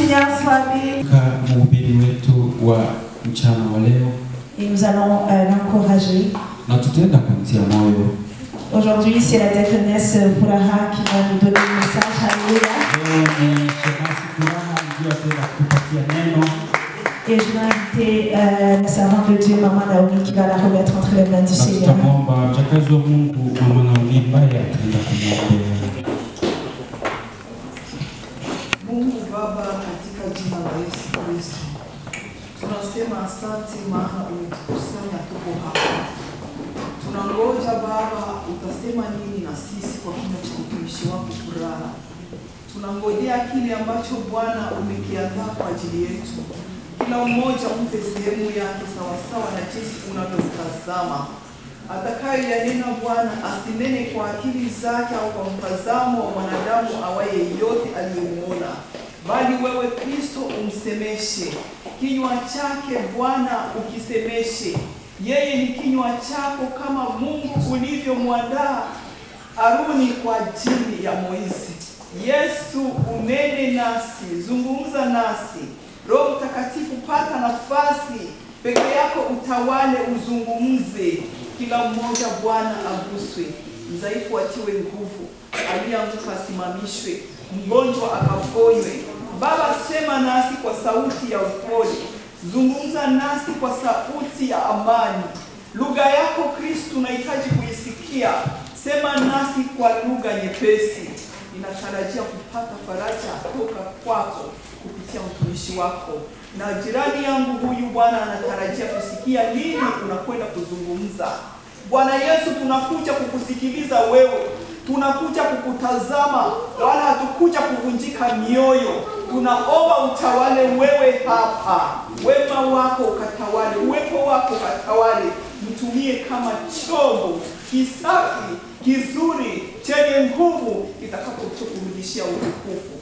Seigneur soit béni. Mhubiri wetu wa mchana wa leo. Et nous allons l'encourager. Na tutaenda kumtia moyo. Aujourd'hui, c'est la diaconesse Furaha qui va nous donner le message. Alléluia. Et je vais inviter la servante de Dieu, Maman Naomi, qui va la remettre entre les mains du Seigneur. Mungu Baba, katika jina la Yesu Kristo, tunasema asante maana umetukusanya tuko hapa. Tunangoja Baba utasema nini na sisi kwa kinywa cha mtumishi wako Furaha. Tunangojea kile ambacho Bwana umekiandaa kwa ajili yetu. Kila mmoja mpe sehemu yake sawasawa na jinsi unavyotazama. Atakayo yanena Bwana asinene kwa akili zake au kwa mtazamo wa mwanadamu awaye yote aliyemuona, bali wewe Kristo umsemeshe. Kinywa chake Bwana ukisemeshe. Yeye ni kinywa chako kama Mungu ulivyomwandaa Aruni kwa ajili ya Moizi. Yesu unene nasi, zungumza nasi. Roho Mtakatifu pata nafasi, peke yako utawale, uzungumze. Kila mmoja Bwana aguswe, mdhaifu atiwe nguvu, aliyeanguka asimamishwe, mgonjwa akaponywe. Baba, sema nasi kwa sauti ya upole, zungumza nasi kwa sauti ya amani. Lugha yako Kristo tunahitaji kuisikia, sema nasi kwa lugha nyepesi. Ninatarajia kupata faraja kutoka kwako kupitia mtumishi wako. Na jirani yangu huyu Bwana anatarajia kusikia nini unakwenda kuzungumza. Bwana Yesu, tunakuja kukusikiliza wewe. Tunakuja kukutazama, wala hatukuja kuvunjika mioyo. Tunaomba utawale wewe hapa. Wema wako ukatawale, uwepo wako ukatawale. Mtumie kama chombo kisafi, kizuri, chenye nguvu, kitakapokurudishia utukufu.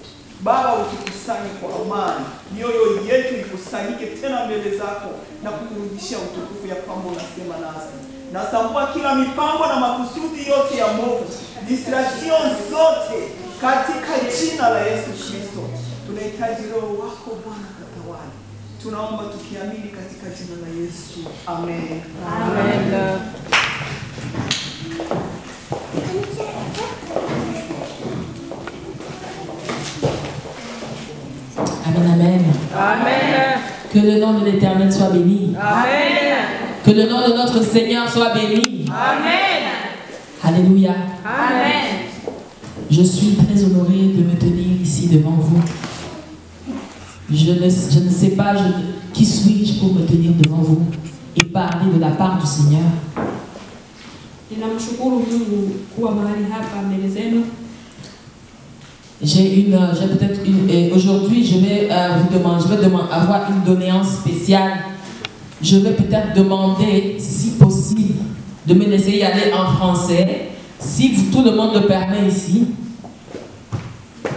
Baba, utukusanye kwa amani, mioyo yetu ikusanyike tena mbele zako na kukurudishia utukufu ya kwamba unasema nasi. Nasambua kila mipango na makusudi yote ya Mungu, distraction zote katika jina la Yesu Kristo. Tunahitaji Roho wako Bwana katawale. Tunaomba tukiamini katika jina la Yesu. Amen. Amen. Amen, amen. Amen. Que le nom de l'Éternel soit béni. Amen. Que le nom de notre Seigneur soit béni. Amen. Alléluia. Amen. Je suis très honorée de me tenir ici devant vous. Je ne sais pas qui suis-je pour me tenir devant vous et parler de la part du Seigneur. J'ai peut-être une. Aujourd'hui, je vais avoir une doléance spéciale. Je vais peut-être demander, si possible, de me laisser y aller en français, si tout le monde le permet ici,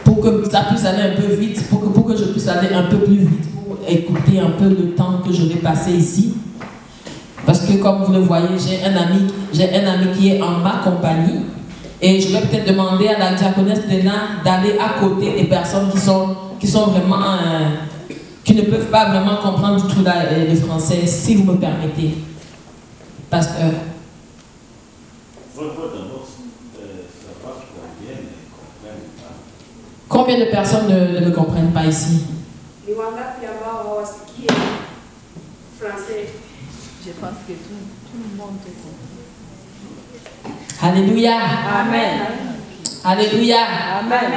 pour que ça puisse aller un peu vite, pour que je puisse aller un peu plus vite, pour écouter un peu le temps que je vais passer ici. Parce que comme vous le voyez, j'ai un ami qui est en ma compagnie. Et je vais peut-être demander à la diaconesse de là d'aller à côté des personnes qui sont vraiment, qui ne peuvent pas vraiment comprendre du tout le français, si vous me permettez. Pasteur. Combien de personnes ne me comprennent pas ici? Je pense que tout le monde te comprend. Alléluia. Amen. Alléluia. Amen.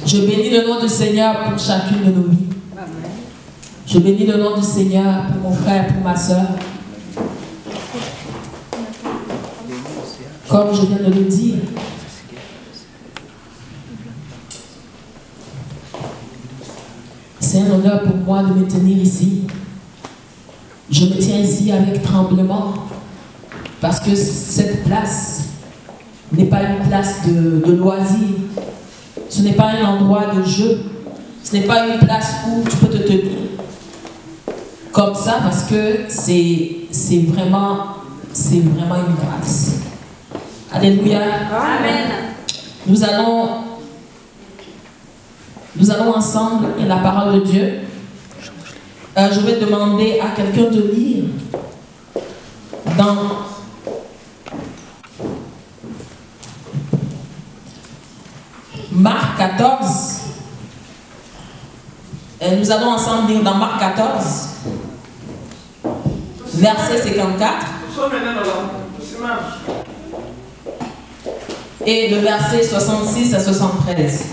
Je bénis le nom du Seigneur pour chacune de nos vies. Amen. Je bénis le nom du Seigneur pour mon frère, pour ma soeur. Comme je viens de le dire, c'est un honneur pour moi de me tenir ici. Je me tiens ici avec tremblement parce que cette place n'est pas une place de loisir. Ce n'est pas un endroit de jeu. Ce n'est pas une place où tu peux te tenir comme ça parce que c'est vraiment une grâce. Alléluia. Amen. Nous allons Nous allons ensemble lire la parole de Dieu. Je vais demander à quelqu'un de lire dans Marc 14. Nous allons ensemble lire dans Marc 14, verset 54. Et le verset 66 à 73.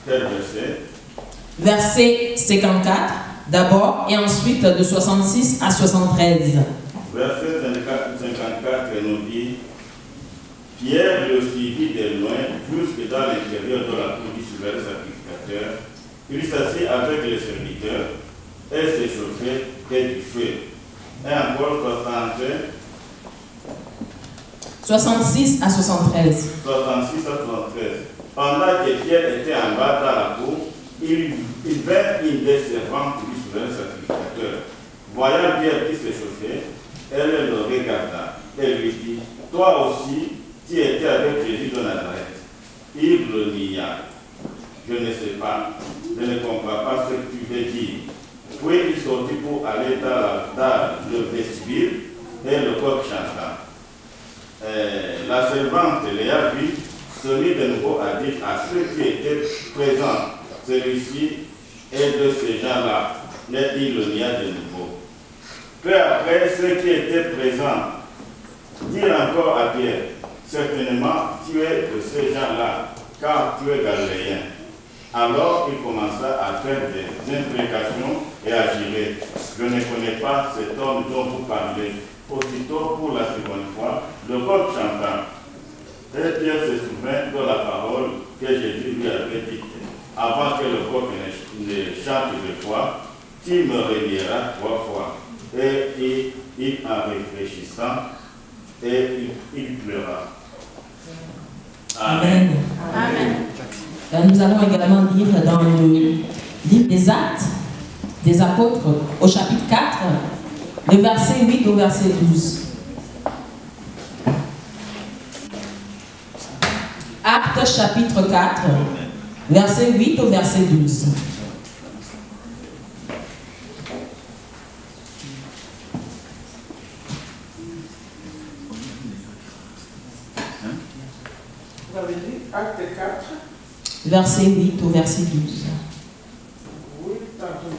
Quel verset? Verset 54 d'abord et ensuite de 66 à 73. Verset 54 nous dit: Pierre le suivit de loin jusque dans l'intérieur de la cour du souverain sacrificateur. Il s'assit avec les serviteurs et s'échauffait près du feu. Et encore 66 à 73. 66 à 73. Pendant que Pierre était en bas dans la cour, il vint une des servantes du souverain sacrificateur. Voyant Pierre qui s'échauffait, elle le regarda et lui dit: Toi aussi, tu étais avec Jésus de Nazareth. Il le nia. Je ne sais pas, je ne comprends pas ce que tu veux dire. Puis il sortit pour aller dans le vestibule et le coq chanta. La servante l'ayant vu, se mit de nouveau à dire à ceux qui étaient présents: Celui-ci est de ces gens-là. Mais il le nia de nouveau. Peu après, ceux qui étaient présents dirent encore à Pierre: Certainement, tu es de ces gens-là, car tu es galiléen. Alors il commença à faire des imprécations et à jurer: Je ne connais pas cet homme dont vous parlez. Aussitôt, pour la seconde fois, le coq chanta. Et Pierre se souvint de la parole que Jésus lui avait dite: Avant que le coq ne chante deux fois, tu me renieras 3 fois. Et il en réfléchissant, et il pleura. Amen. Amen. Nous allons également lire dans le livre des Actes des Apôtres, au chapitre 4, le verset 8 au verset 12. Actes chapitre 4, verset 8 au verset 12. Vous avez dit Acte 4, verset 8 au verset 12. 8 à 12.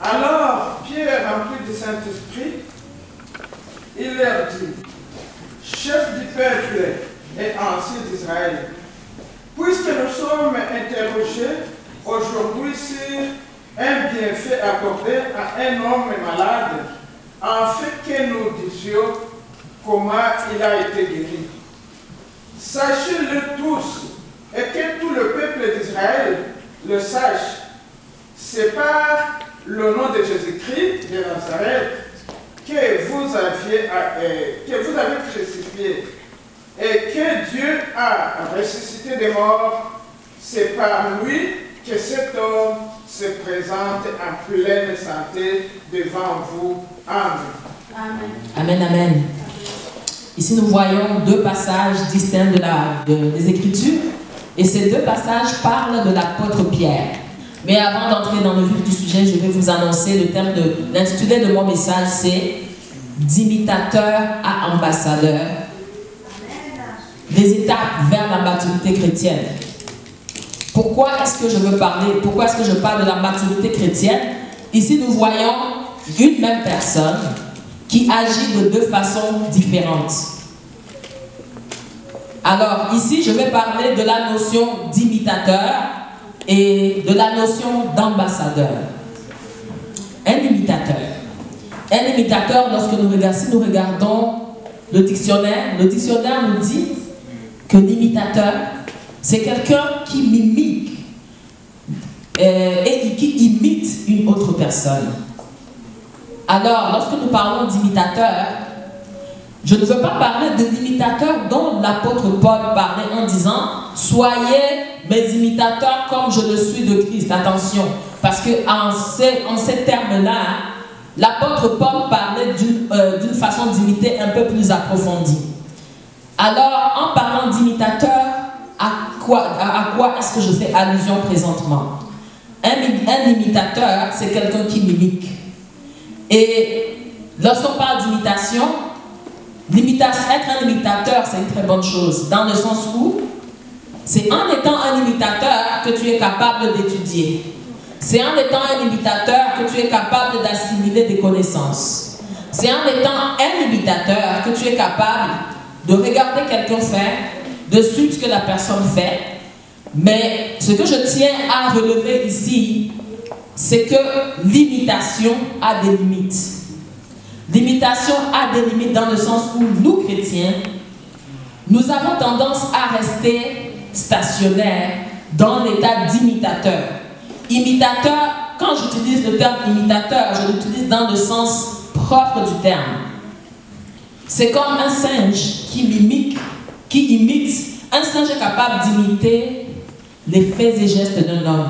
Alors, Pierre, rempli du Saint-Esprit, il leur dit: Chef du peuple et ancien d'Israël, puisque nous sommes interrogés aujourd'hui sur un bienfait accordé à un homme malade, afin que nous disions comment il a été guéri. Sachez-le tous, et que tout le peuple d'Israël le sache. C'est par le nom de Jésus-Christ de Nazareth que vous avez crucifié et que Dieu a ressuscité des morts. C'est par lui que cet homme se présente en pleine santé devant vous. Amen. Amen, amen. Ici, nous voyons 2 passages distincts des Écritures. Et ces 2 passages parlent de l'apôtre Pierre. Mais avant d'entrer dans le vif du sujet, je vais vous annoncer le thème l'intitulé de mon message, c'est d'imitateur à ambassadeur. Des étapes vers la maturité chrétienne. Pourquoi est-ce que je veux parler? Pourquoi est-ce que je parle de la maturité chrétienne? Ici, nous voyons une même personne qui agit de 2 façons différentes. Alors, ici, je vais parler de la notion d'imitateur et de la notion d'ambassadeur. Un imitateur. Un imitateur, si nous regardons le dictionnaire nous dit que l'imitateur, c'est quelqu'un qui mimique et qui imite une autre personne. Alors, lorsque nous parlons d'imitateur, Je ne veux pas parler de l'imitateur dont l'apôtre Paul parlait en disant « Soyez mes imitateurs comme je le suis de Christ ». Attention, parce qu'en ces termes-là, l'apôtre Paul parlait d'une façon d'imiter un peu plus approfondie. Alors, en parlant d'imitateur, à quoi est-ce que je fais allusion présentement? Un imitateur, c'est quelqu'un qui mimique. Et lorsqu'on parle d'imitation, être un imitateur, c'est une très bonne chose, dans le sens où c'est en étant un imitateur que tu es capable d'étudier. C'est en étant un imitateur que tu es capable d'assimiler des connaissances. C'est en étant un imitateur que tu es capable de regarder quelqu'un faire, de suivre ce que la personne fait. Mais ce que je tiens à relever ici, c'est que l'imitation a des limites. L'imitation a des limites dans le sens où nous, chrétiens, nous avons tendance à rester stationnaires dans l'état d'imitateur. Imitateur, quand j'utilise le terme imitateur, je l'utilise dans le sens propre du terme. C'est comme un singe qui imite. Un singe est capable d'imiter les faits et gestes d'un homme.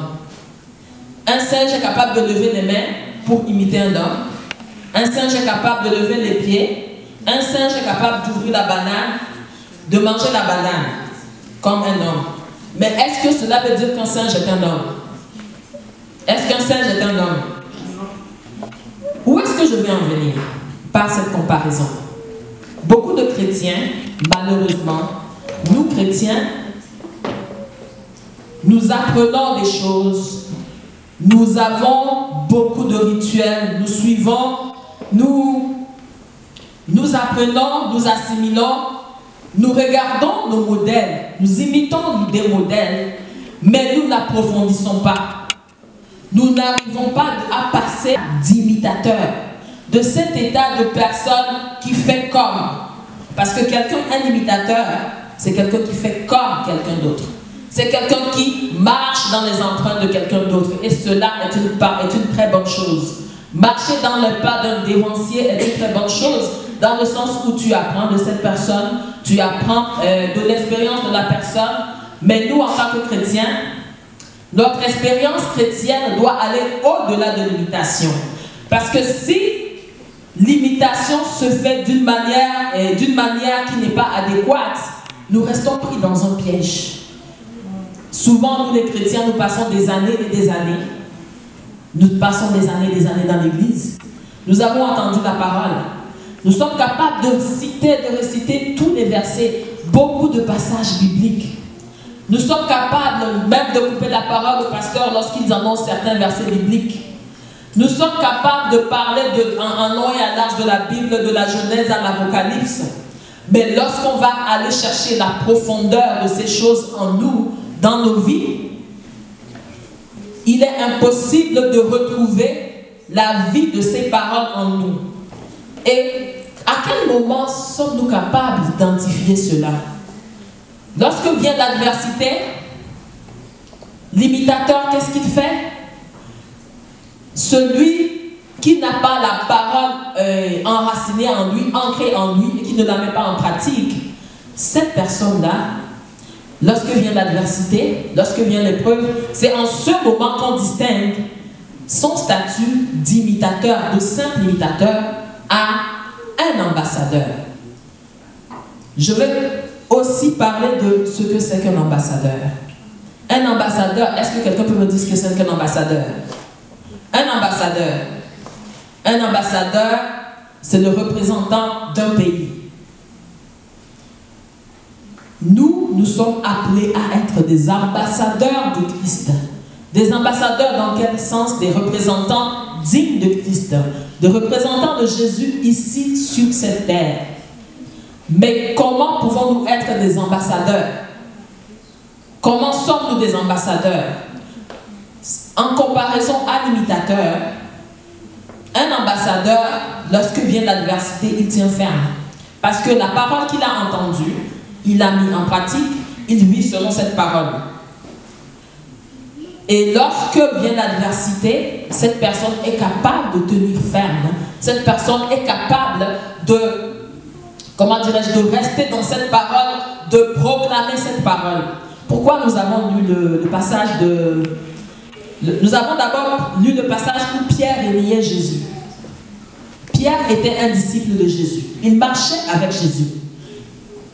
Un singe est capable de lever les mains pour imiter un homme. Un singe est capable de lever les pieds. Un singe est capable d'ouvrir la banane, de manger la banane, comme un homme. Mais est-ce que cela veut dire qu'un singe est un homme? Est-ce qu'un singe est un homme? Où est-ce que je vais en venir par cette comparaison? Beaucoup de chrétiens, malheureusement, nous chrétiens, nous apprenons des choses, nous avons beaucoup de rituels, nous suivons, nous apprenons, nous assimilons, nous regardons nos modèles, nous imitons des modèles, mais nous n'approfondissons pas. Nous n'arrivons pas à passer d'imitateurs, de cet état de personne qui fait comme. Parce que un imitateur, c'est quelqu'un qui fait comme quelqu'un d'autre. C'est quelqu'un qui marche dans les empreintes de quelqu'un d'autre. Et cela est une très bonne chose. Marcher dans le pas d'un dévancier est une très bonne chose, dans le sens où tu apprends de cette personne, tu apprends de l'expérience de la personne. Mais nous, en tant que chrétiens, notre expérience chrétienne doit aller au-delà de l'imitation. Parce que si l'imitation se fait d'une manière qui n'est pas adéquate, nous restons pris dans un piège. Souvent, nous les chrétiens, nous passons des années et des années. Nous passons des années et des années dans l'église. Nous avons entendu la parole. Nous sommes capables de réciter tous les versets, beaucoup de passages bibliques. Nous sommes capables même de couper la parole au pasteur lorsqu'ils annoncent certains versets bibliques. Nous sommes capables de parler en long et en large de la Bible, de la Genèse à l'Apocalypse. Mais lorsqu'on va aller chercher la profondeur de ces choses en nous, dans nos vies, il est impossible de retrouver la vie de ces paroles en nous. Et à quel moment sommes-nous capables d'identifier cela? Lorsque vient l'adversité, l'imitateur, qu'est-ce qu'il fait? Celui qui n'a pas la parole enracinée en lui, ancrée en lui, et qui ne la met pas en pratique, cette personne-là, lorsque vient l'adversité, lorsque vient l'épreuve, c'est en ce moment qu'on distingue son statut d'imitateur, de simple imitateur, à un ambassadeur. Je vais aussi parler de ce que c'est qu'un ambassadeur. Un ambassadeur, est-ce que quelqu'un peut me dire ce que c'est qu'un ambassadeur? Un ambassadeur, c'est le représentant d'un pays. Nous sommes appelés à être des ambassadeurs de Christ. Des ambassadeurs dans quel sens? Des représentants dignes de Christ. Des représentants de Jésus ici sur cette terre. Mais comment pouvons-nous être des ambassadeurs? Comment sommes-nous des ambassadeurs? En comparaison à l'imitateur, un ambassadeur, lorsque vient l'adversité, il tient ferme. Parce que la parole qu'il a entendue, il l'a mis en pratique, il vit selon cette parole. Et lorsque vient l'adversité, cette personne est capable de tenir ferme. Cette personne est capable de comment dirais-je, de rester dans cette parole, de proclamer cette parole. Pourquoi nous avons lu le passage de... Nous avons d'abord lu le passage où Pierre niait Jésus. Pierre était un disciple de Jésus. Il marchait avec Jésus.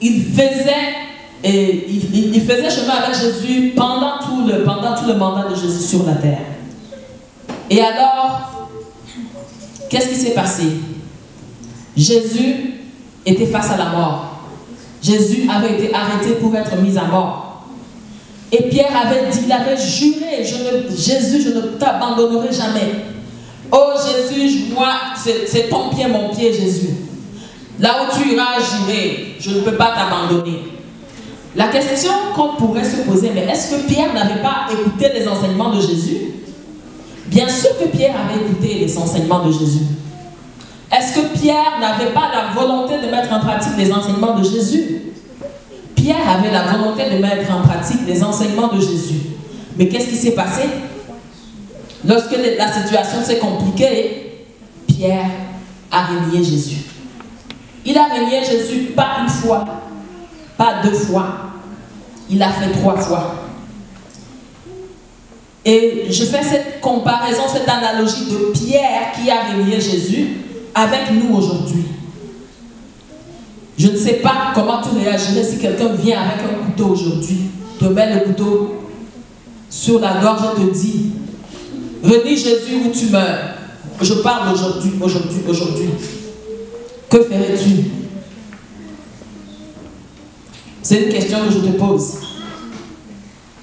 Il faisait chemin avec Jésus pendant tout le mandat de Jésus sur la terre. Et alors, qu'est-ce qui s'est passé? Jésus était face à la mort. Jésus avait été arrêté pour être mis à mort. Et Pierre avait dit, il avait juré, Jésus, je ne t'abandonnerai jamais. Oh Jésus, moi, c'est ton pied, mon pied, Jésus. Là où tu iras, j'irai. Je ne peux pas t'abandonner. La question qu'on pourrait se poser, mais est-ce que Pierre n'avait pas écouté les enseignements de Jésus? Bien sûr que Pierre avait écouté les enseignements de Jésus. Est-ce que Pierre n'avait pas la volonté de mettre en pratique les enseignements de Jésus? Pierre avait la volonté de mettre en pratique les enseignements de Jésus. Mais qu'est-ce qui s'est passé? Lorsque la situation s'est compliquée, Pierre a renié Jésus. Il a renié Jésus pas une fois, pas deux fois. Il a fait 3 fois. Et je fais cette comparaison, cette analogie de Pierre qui a renié Jésus avec nous aujourd'hui. Je ne sais pas comment tu réagirais si quelqu'un vient avec un couteau aujourd'hui, te met le couteau sur la gorge et te dit « Renie Jésus ou tu meurs ». Je parle aujourd'hui. Que ferais-tu? C'est une question que je te pose.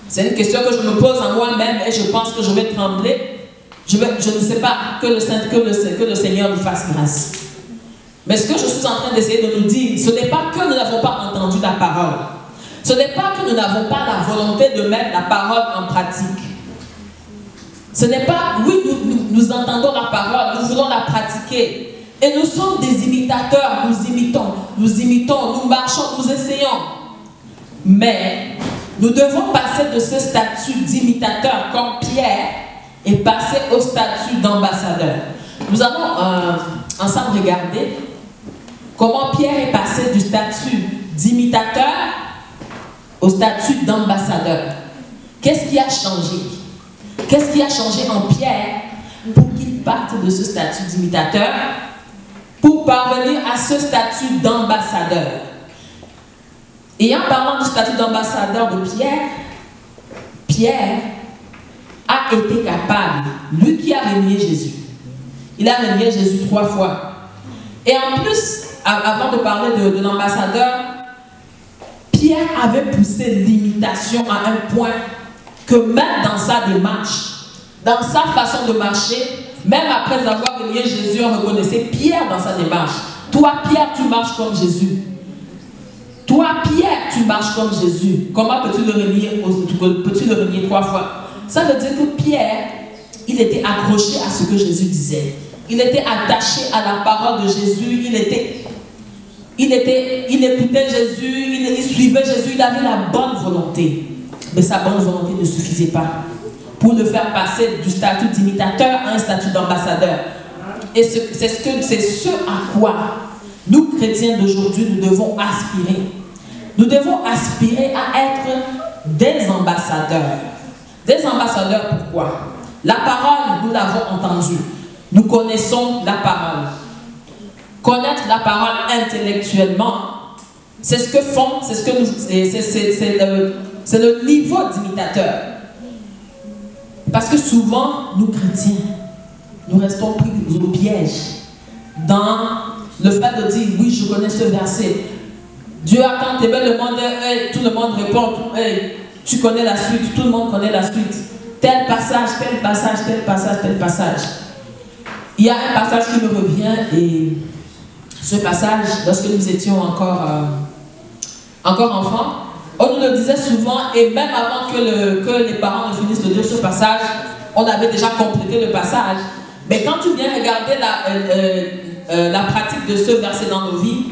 C'est une question que je me pose à moi-même et je pense que je vais trembler. Je ne sais pas, que le Seigneur nous fasse grâce. Mais ce que je suis en train d'essayer de nous dire, ce n'est pas que nous n'avons pas entendu la parole. Ce n'est pas que nous n'avons pas la volonté de mettre la parole en pratique. Ce n'est pas, oui, nous entendons la parole, nous voulons la pratiquer. Et nous sommes des imitateurs, nous imitons, nous marchons, nous essayons. Mais nous devons passer de ce statut d'imitateur comme Pierre et passer au statut d'ambassadeur. Nous allons ensemble regarder comment Pierre est passé du statut d'imitateur au statut d'ambassadeur. Qu'est-ce qui a changé? Qu'est-ce qui a changé en Pierre pour qu'il parte de ce statut d'imitateur pour parvenir à ce statut d'ambassadeur? Et en parlant du statut d'ambassadeur de Pierre, Pierre a été capable, lui qui a renié Jésus, il a renié Jésus 3 fois. Et en plus, avant de parler de l'ambassadeur, Pierre avait poussé l'imitation à un point que même dans sa démarche, dans sa façon de marcher, même après avoir renié Jésus, on reconnaissait Pierre dans sa démarche. Toi, Pierre, tu marches comme Jésus. Toi, Pierre, tu marches comme Jésus. Comment peux-tu le renier 3 fois? Ça veut dire que Pierre, il était accroché à ce que Jésus disait. Il était attaché à la parole de Jésus. Il écoutait Jésus, il suivait Jésus, il avait la bonne volonté. Mais sa bonne volonté ne suffisait pas pour le faire passer du statut d'imitateur à un statut d'ambassadeur. Et c'est ce à quoi nous, chrétiens d'aujourd'hui, nous devons aspirer. Nous devons aspirer à être des ambassadeurs. Des ambassadeurs, pourquoi? La parole, nous l'avons entendue. Nous connaissons la parole. Connaître la parole intellectuellement, c'est ce que font, c'est le niveau d'imitateur. Parce que souvent, nous chrétiens, nous restons pris au piège dans le fait de dire, oui, je connais ce verset. Dieu a tant aimé le monde, et tout le monde répond, hey, tu connais la suite, tout le monde connaît la suite. Tel passage, tel passage, tel passage, tel passage. Il y a un passage qui me revient et ce passage, lorsque nous étions encore enfants, on nous le disait souvent et même avant que les parents ne finissent de dire ce passage, on avait déjà complété le passage. Mais quand tu viens regarder la pratique de ce verset dans nos vies,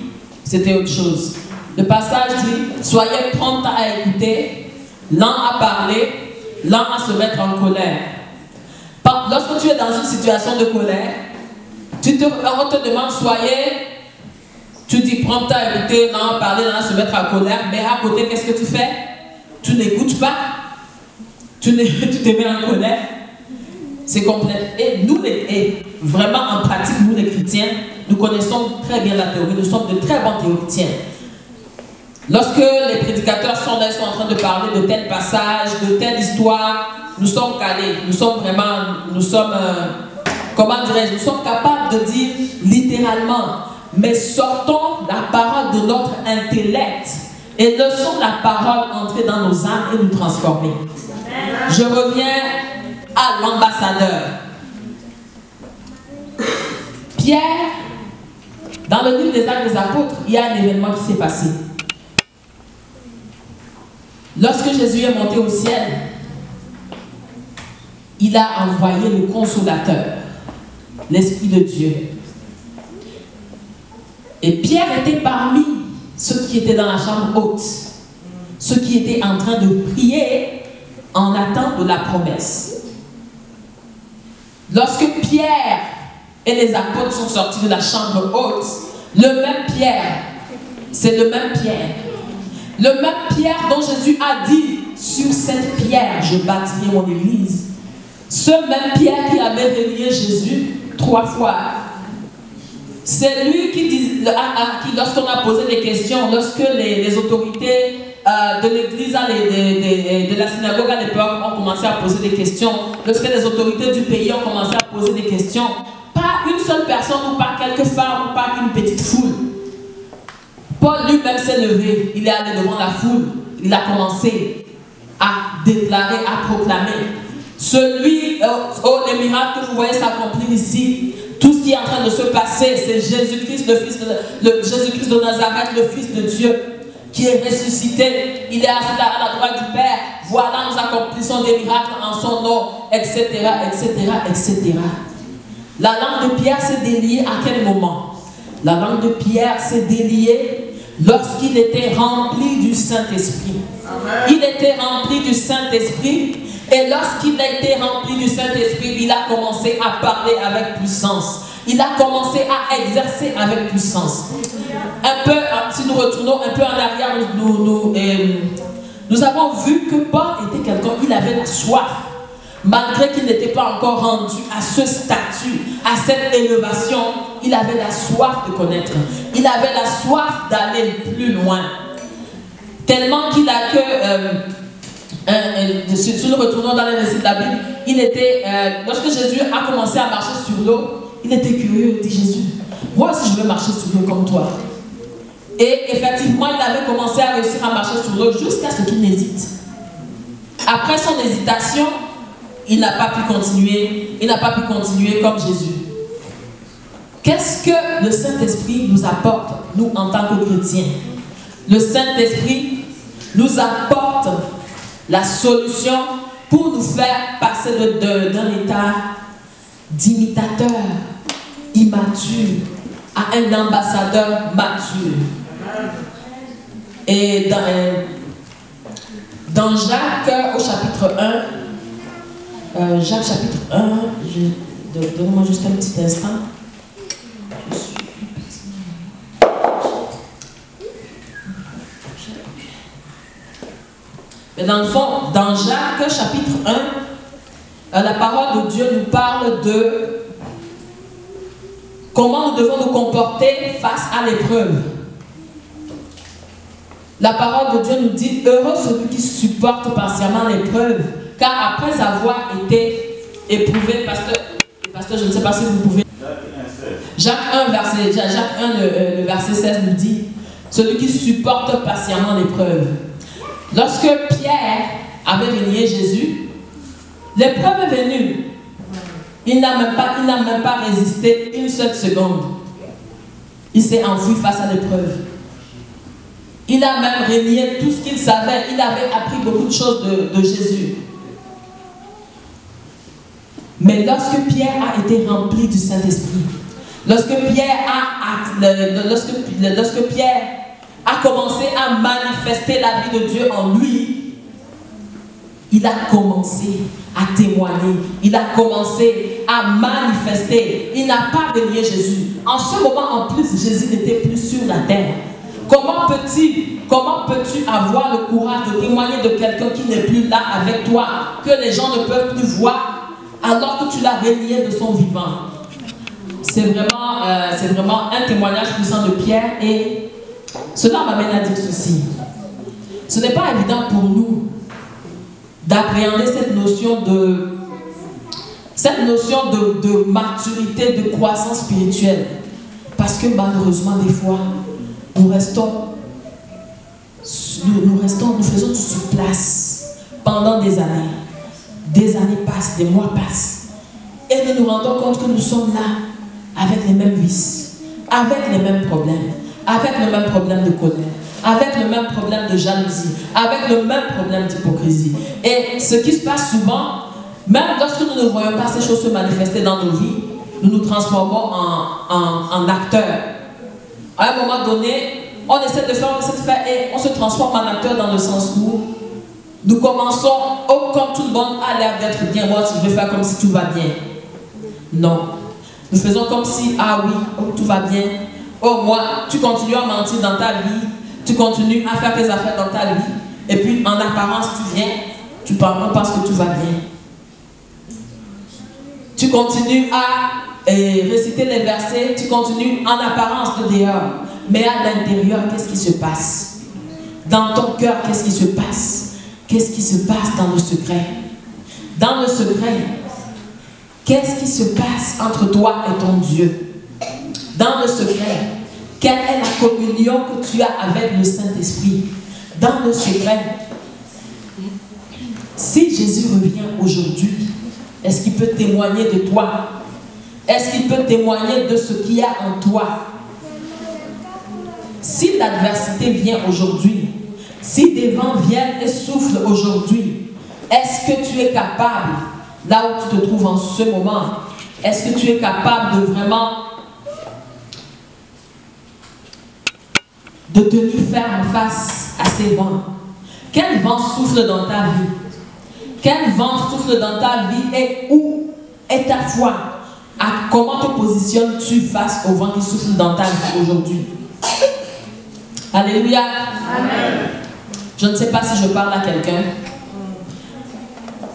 c'était autre chose. Le passage dit, soyez prompts à écouter, lents à parler, lents à se mettre en colère. Lorsque tu es dans une situation de colère, on te demande, soyez Tu dis prends à écouter, non, parler, non, se mettre en colère, mais à côté, qu'est-ce que tu fais? Tu n'écoutes pas. Tu te mets en colère. C'est complet. Et nous, vraiment en pratique, nous les chrétiens, nous connaissons très bien la théorie. Nous sommes de très bons théoriciens. Lorsque les prédicateurs sont là, ils sont en train de parler de tel passage, de telle histoire, nous sommes calés. Nous sommes vraiment, comment dirais-je, nous sommes capables de dire littéralement, mais sortons la parole de notre intellect et laissons la parole entrer dans nos âmes et nous transformer. Je reviens à l'ambassadeur. Pierre, dans le livre des Actes des Apôtres, il y a un événement qui s'est passé. Lorsque Jésus est monté au ciel, il a envoyé le consolateur, l'Esprit de Dieu. Et Pierre était parmi ceux qui étaient dans la chambre haute, ceux qui étaient en train de prier en attente de la promesse. Lorsque Pierre et les apôtres sont sortis de la chambre haute, le même Pierre, c'est le même Pierre. Le même Pierre dont Jésus a dit, sur cette pierre, je bâtirai mon église. Ce même Pierre qui avait renié Jésus 3 fois. C'est lui qui, lorsqu'on a posé des questions, lorsque les autorités de l'église, de la synagogue à l'époque ont commencé à poser des questions, lorsque les autorités du pays ont commencé à poser des questions, pas une seule personne ou pas quelques femmes ou pas une petite foule. Paul lui-même s'est levé, il est allé devant la foule, il a commencé à déclarer, à proclamer. Les miracles que vous voyez s'accomplir ici, tout ce qui est en train de se passer, c'est Jésus-Christ, Jésus-Christ de Nazareth, le Fils de Dieu, qui est ressuscité. Il est assis à la droite du Père. Voilà, nous accomplissons des miracles en son nom, etc., etc., etc. La langue de Pierre s'est déliée à quel moment? La langue de Pierre s'est déliée lorsqu'il était rempli du Saint-Esprit. Il était rempli du Saint-Esprit. Et lorsqu'il a été rempli du Saint-Esprit, il a commencé à parler avec puissance. Il a commencé à exercer avec puissance. Un peu, si nous retournons un peu en arrière, nous avons vu que Paul était quelqu'un, il avait la soif. Malgré qu'il n'était pas encore rendu à ce statut, à cette élévation, il avait la soif de connaître. Il avait la soif d'aller plus loin. Tellement qu'il a que... si nous retournons dans les récits de la Bible, il était, lorsque Jésus a commencé à marcher sur l'eau, il était curieux, il dit Jésus, moi aussi je veux marcher sur l'eau comme toi. Et effectivement, il avait commencé à réussir à marcher sur l'eau jusqu'à ce qu'il n'hésite. Après son hésitation, il n'a pas pu continuer, comme Jésus. Qu'est-ce que le Saint-Esprit nous apporte, nous en tant que chrétiens? Le Saint-Esprit nous apporte la solution pour nous faire passer d'un état d'imitateur immature à un ambassadeur mature. Et dans Jacques au chapitre 1, Jacques chapitre 1, donnez-moi juste un petit instant. Mais dans le fond, dans Jacques chapitre 1, la parole de Dieu nous parle de comment nous devons nous comporter face à l'épreuve. La parole de Dieu nous dit, heureux celui qui supporte patiemment l'épreuve, car après avoir été éprouvé, pasteur, je ne sais pas si vous pouvez. Jacques 1, le verset 16 nous dit, celui qui supporte patiemment l'épreuve. Lorsque Pierre avait renié Jésus, l'épreuve est venue. Il n'a même pas résisté une seule seconde. Il s'est enfui face à l'épreuve. Il a même renié tout ce qu'il savait. Il avait appris beaucoup de choses de Jésus. Mais lorsque Pierre a été rempli du Saint-Esprit, lorsque Pierre a commencé à manifester la vie de Dieu en lui, il a commencé à témoigner, il a commencé à manifester. Il n'a pas renié Jésus. En ce moment, en plus, Jésus n'était plus sur la terre. Comment peux-tu avoir le courage de témoigner de quelqu'un qui n'est plus là avec toi, que les gens ne peuvent plus voir, alors que tu l'as renié de son vivant? C'est vraiment un témoignage puissant de Pierre, et cela m'amène à dire ceci. Ce n'est pas évident pour nous d'appréhender cette notion de maturité, de croissance spirituelle. Parce que malheureusement, des fois, nous faisons tout sur place pendant des années. Des années passent, des mois passent. Et nous nous rendons compte que nous sommes là avec les mêmes vices, avec les mêmes problèmes, avec le même problème de colère, avec le même problème de jalousie, avec le même problème d'hypocrisie. Et ce qui se passe souvent, même lorsque nous ne voyons pas ces choses se manifester dans nos vies, nous nous transformons en acteurs. À un moment donné, on essaie de faire, et on se transforme en acteur dans le sens où nous commençons, oh, comme tout le monde a l'air d'être bien, moi je vais faire comme si tout va bien. Non. Nous faisons comme si, ah oui, oh, tout va bien. Oh, moi, tu continues à mentir dans ta vie, tu continues à faire tes affaires dans ta vie, et puis en apparence tu viens, tu parles parce que tout va bien. Tu continues à réciter les versets, tu continues en apparence de dehors, mais à l'intérieur, qu'est-ce qui se passe? Dans ton cœur, qu'est-ce qui se passe? Qu'est-ce qui se passe dans le secret? Dans le secret, qu'est-ce qui se passe entre toi et ton Dieu? Dans le secret, quelle est la communion que tu as avec le Saint-Esprit? Dans le secret, si Jésus revient aujourd'hui, est-ce qu'il peut témoigner de toi? Est-ce qu'il peut témoigner de ce qu'il y a en toi? Si l'adversité vient aujourd'hui, si des vents viennent et soufflent aujourd'hui, est-ce que tu es capable, là où tu te trouves en ce moment, est-ce que tu es capable de vraiment de tenir ferme face à ces vents? Quel vent souffle dans ta vie? Quel vent souffle dans ta vie et où est ta foi? Comment te positionnes-tu face au vent qui souffle dans ta vie aujourd'hui? Alléluia. Amen. Je ne sais pas si je parle à quelqu'un.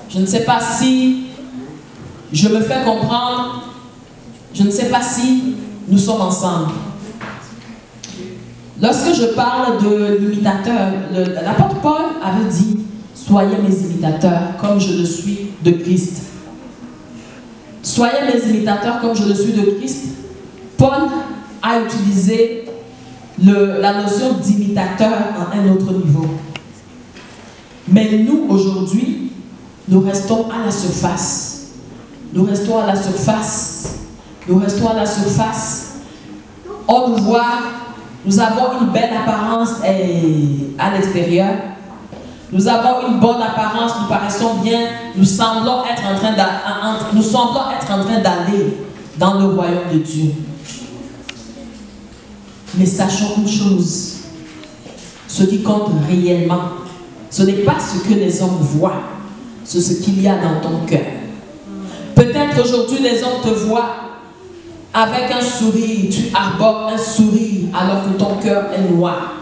Je ne sais pas si je me fais comprendre. Je ne sais pas si nous sommes ensemble. Lorsque je parle de l'imitateur, l'apôtre Paul avait dit: soyez mes imitateurs comme je le suis de Christ. Soyez mes imitateurs comme je le suis de Christ. Paul a utilisé la notion d'imitateur à un autre niveau. Mais nous, aujourd'hui, nous restons à la surface. Nous restons à la surface. Nous restons à la surface. On nous voit, nous avons une belle apparence à l'extérieur. Nous avons une bonne apparence, nous paraissons bien, nous semblons être en train d'aller dans le royaume de Dieu. Mais sachons une chose, ce qui compte réellement, ce n'est pas ce que les hommes voient, c'est ce qu'il y a dans ton cœur. Peut-être aujourd'hui les hommes te voient avec un sourire, tu arbores un sourire alors que ton cœur est noir.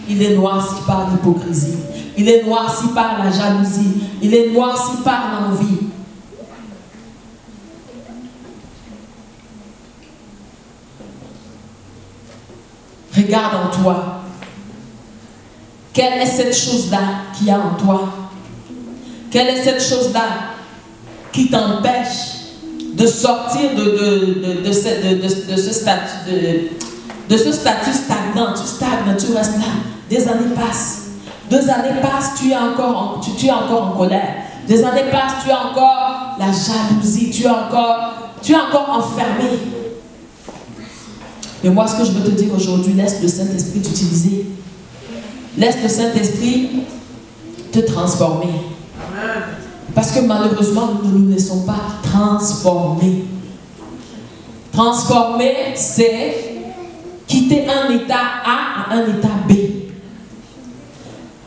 Il est noirci par l'hypocrisie. Il est noirci par la jalousie. Il est noirci par l'envie. Regarde en toi. Quelle est cette chose-là qu'il y a en toi? Quelle est cette chose-là qui t'empêche de sortir de ce statut stagnant? Tu stagnes, tu restes là. Des années passent. 2 années passent, tu es encore en colère. 2 années passent, tu as encore la jalousie, tu es encore enfermé. Mais moi, ce que je veux te dire aujourd'hui, laisse le Saint-Esprit t'utiliser. Laisse le Saint-Esprit te transformer. Parce que malheureusement, nous ne nous laissons pas transformer. Transformer, c'est quitter un état A à un état B.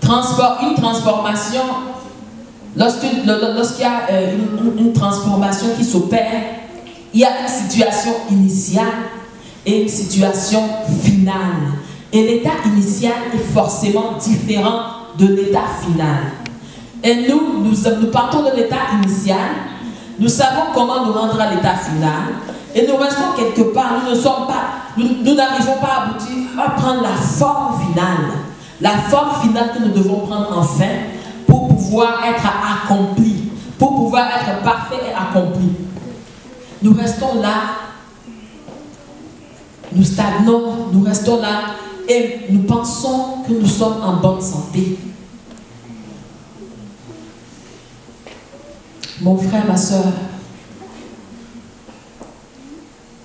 Une transformation lorsqu'il y a une transformation qui s'opère, il y a une situation initiale et une situation finale. Et l'état initial est forcément différent de l'état final. Et nous partons de l'état initial, nous savons comment nous rendre à l'état final, et nous restons quelque part, nous n'arrivons pas à aboutir à prendre la forme finale que nous devons prendre enfin pour pouvoir être accompli, pour pouvoir être parfait et accompli. Nous restons là, nous stagnons, nous restons là et nous pensons que nous sommes en bonne santé. Mon frère, ma soeur,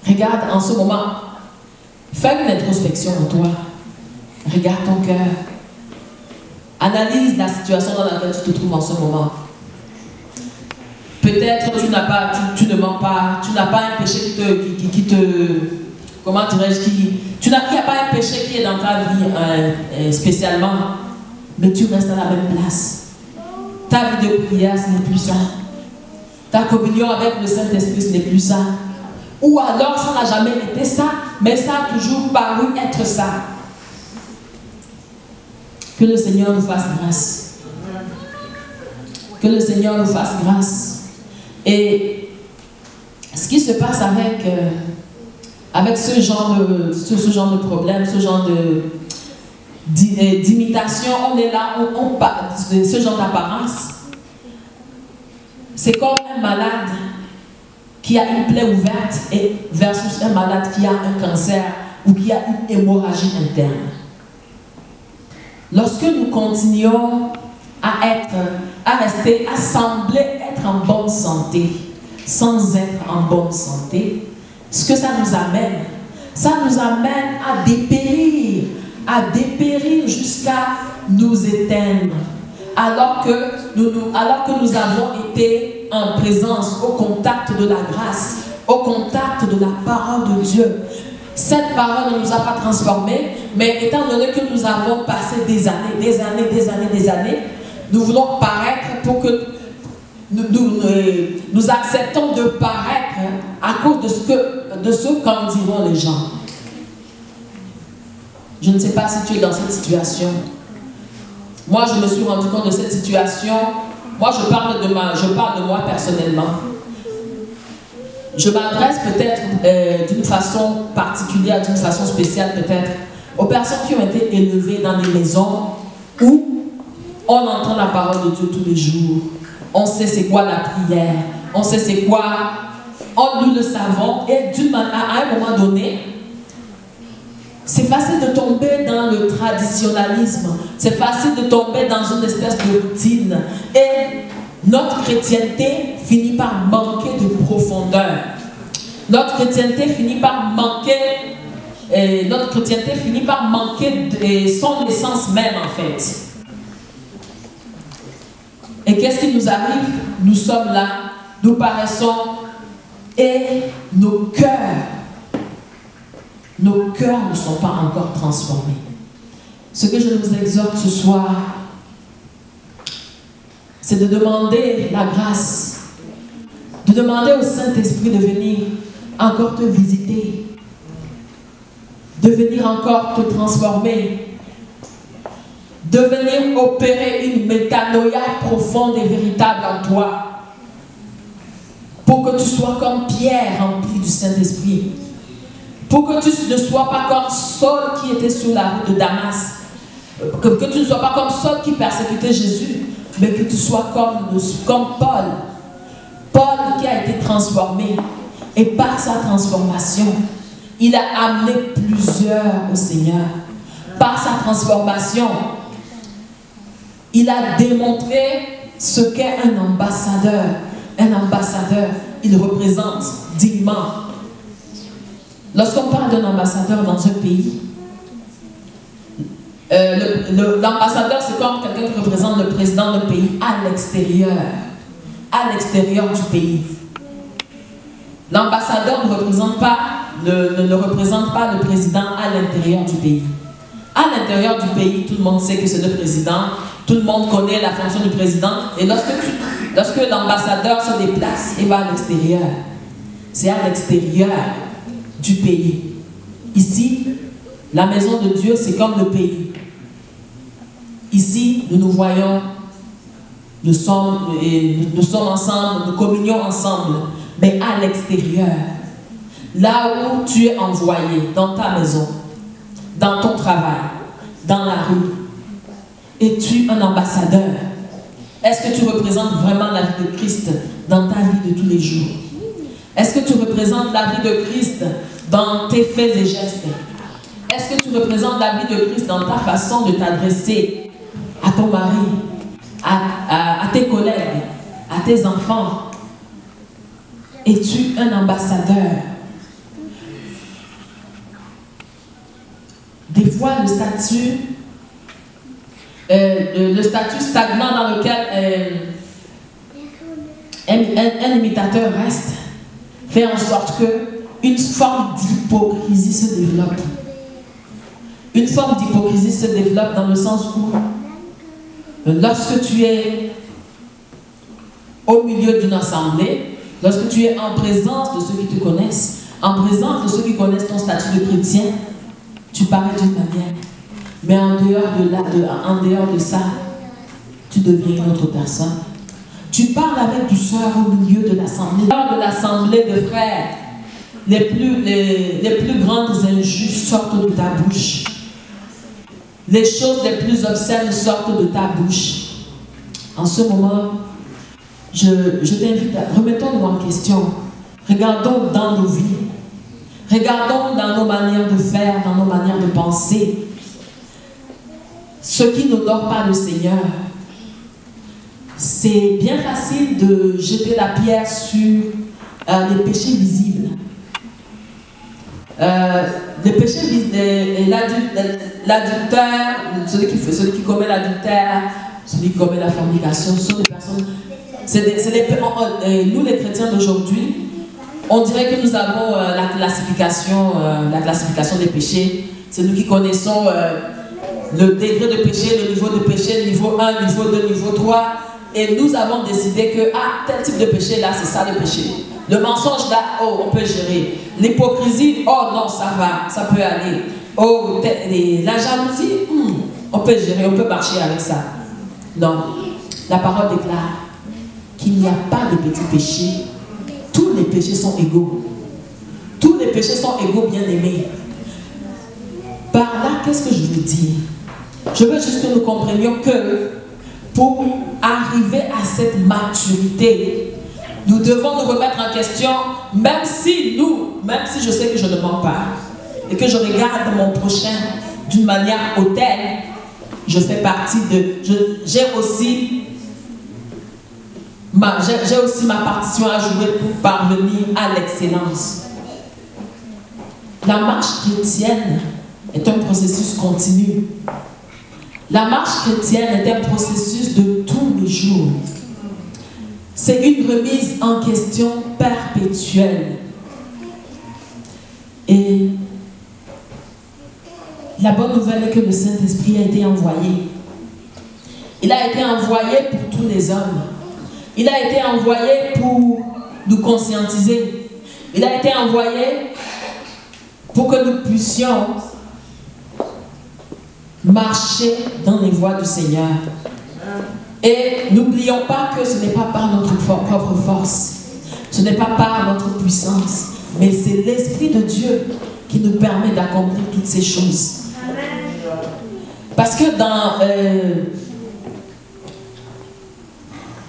regarde en ce moment, fais une introspection en toi, regarde ton cœur, analyse la situation dans laquelle tu te trouves en ce moment. Peut-être tu ne mens pas, tu n'as pas un péché qui te comment dirais-je, il n'y a pas un péché qui est dans ta vie spécialement, mais tu restes à la même place. Ta vie de prière, ce n'est plus ça. Ta communion avec le Saint-Esprit, ce n'est plus ça. Ou alors, ça n'a jamais été ça, mais ça a toujours paru être ça. Que le Seigneur nous fasse grâce. Que le Seigneur nous fasse grâce. Et ce qui se passe avec ce genre de problème, ce genre d'imitation, on est là, on parle de ce genre d'apparence. C'est comme un malade qui a une plaie ouverte et versus un malade qui a un cancer ou qui a une hémorragie interne. Lorsque nous continuons à rester, à sembler être en bonne santé, sans être en bonne santé, ce que ça nous amène à dépérir jusqu'à nous éteindre. Alors que nous avons été en présence, au contact de la grâce, au contact de la parole de Dieu. Cette parole ne nous a pas transformés, mais étant donné que nous avons passé des années, nous voulons paraître pour que nous acceptons de paraître à cause de ce qu'en diront les gens. Je ne sais pas si tu es dans cette situation. Moi, je me suis rendu compte de cette situation. Moi, je parle de moi personnellement. Je m'adresse peut-être d'une façon particulière, d'une façon spéciale peut-être, aux personnes qui ont été élevées dans des maisons où on entend la parole de Dieu tous les jours. On sait c'est quoi la prière. On sait c'est quoi. Nous le savons. Et à un moment donné, c'est facile de tomber dans le traditionnalisme. C'est facile de tomber dans une espèce de routine. Et notre chrétienté finit par manquer de profondeur. Notre chrétienté finit par manquer de son essence même en fait. Et qu'est-ce qui nous arrive? Nous sommes là, nous paraissons et nos cœurs ne sont pas encore transformés. Ce que je vous exhorte ce soir, c'est de demander la grâce, de demander au Saint-Esprit de venir encore te visiter, de venir encore te transformer, de venir opérer une métanoïa profonde et véritable en toi, pour que tu sois comme Pierre rempli du Saint-Esprit, pour que tu ne sois pas comme Saul qui était sur la route de Damas, que tu ne sois pas comme Saul qui persécutait Jésus, mais que tu sois comme Paul qui a été transformé, et par sa transformation, il a amené plusieurs au Seigneur. Par sa transformation, il a démontré ce qu'est un ambassadeur. Un ambassadeur, il représente dignement. Lorsqu'on parle d'un ambassadeur dans un pays, l'ambassadeur, c'est comme quelqu'un qui représente le président d'un pays à l'extérieur du pays. L'ambassadeur ne représente pas le président à l'intérieur du pays. À l'intérieur du pays, tout le monde sait que c'est le président Tout le monde connaît la fonction du président. Et lorsque l'ambassadeur se déplace, il va à l'extérieur. C'est à l'extérieur du pays. Ici, la maison de Dieu, c'est comme le pays. Ici, nous nous voyons, nous sommes ensemble, nous communions ensemble. Mais à l'extérieur, là où tu es envoyé, dans ta maison, dans ton travail, dans la rue, es-tu un ambassadeur? Est-ce que tu représentes vraiment la vie de Christ dans ta vie de tous les jours? Est-ce que tu représentes la vie de Christ dans tes faits et gestes? Est-ce que tu représentes la vie de Christ dans ta façon de t'adresser à ton mari, à tes collègues, à tes enfants? Es-tu un ambassadeur? Des fois, le statut stagnant dans lequel un imitateur reste fait en sorte qu'une forme d'hypocrisie se développe. Une forme d'hypocrisie se développe dans le sens où lorsque tu es au milieu d'une assemblée, lorsque tu es en présence de ceux qui te connaissent, en présence de ceux qui connaissent ton statut de chrétien, tu parais d'une manière. Mais en dehors de ça, tu deviens une autre personne. Tu parles avec douceur au milieu de l'assemblée. Lors de l'assemblée de frères, les plus grandes injures sortent de ta bouche. Les choses les plus obscènes sortent de ta bouche. En ce moment, je t'invite à remettons-nous en question. Regardons dans nos vies. Regardons dans nos manières de faire, dans nos manières de penser. Ce qui n'honore pas le Seigneur. C'est bien facile de jeter la pierre sur les péchés visibles. Les péchés visibles, l'adultère, celui qui commet l'adultère, celui qui commet la fornication, ce sont des personnes. Nous les chrétiens d'aujourd'hui, on dirait que nous avons la classification des péchés. C'est nous qui connaissons le degré de péché, le niveau de péché, niveau 1, niveau 2, niveau 3. Et nous avons décidé que tel type de péché là, c'est ça le péché. Le mensonge là, oh, on peut gérer. L'hypocrisie, oh non, ça va, ça peut aller. Oh, la jalousie, on peut gérer, on peut marcher avec ça. Non, la parole déclare qu'il n'y a pas de petits péchés. Tous les péchés sont égaux. Tous les péchés sont égaux, bien-aimés. Par là, qu'est-ce que je veux dire? Je veux juste que nous comprenions que pour arriver à cette maturité, nous devons nous remettre en question, même si je sais que je ne mens pas, et que je regarde mon prochain d'une manière hautaine, je fais partie de... J'ai aussi ma partition à jouer pour parvenir à l'excellence. La marche chrétienne est un processus continu. La marche chrétienne est un processus de tous les jours. C'est une remise en question perpétuelle. Et la bonne nouvelle est que le Saint-Esprit a été envoyé. Il a été envoyé pour tous les hommes. Il a été envoyé pour nous conscientiser. Il a été envoyé pour que nous puissions marcher dans les voies du Seigneur. Et n'oublions pas que ce n'est pas par notre propre force, ce n'est pas par notre puissance, mais c'est l'Esprit de Dieu qui nous permet d'accomplir toutes ces choses. Parce que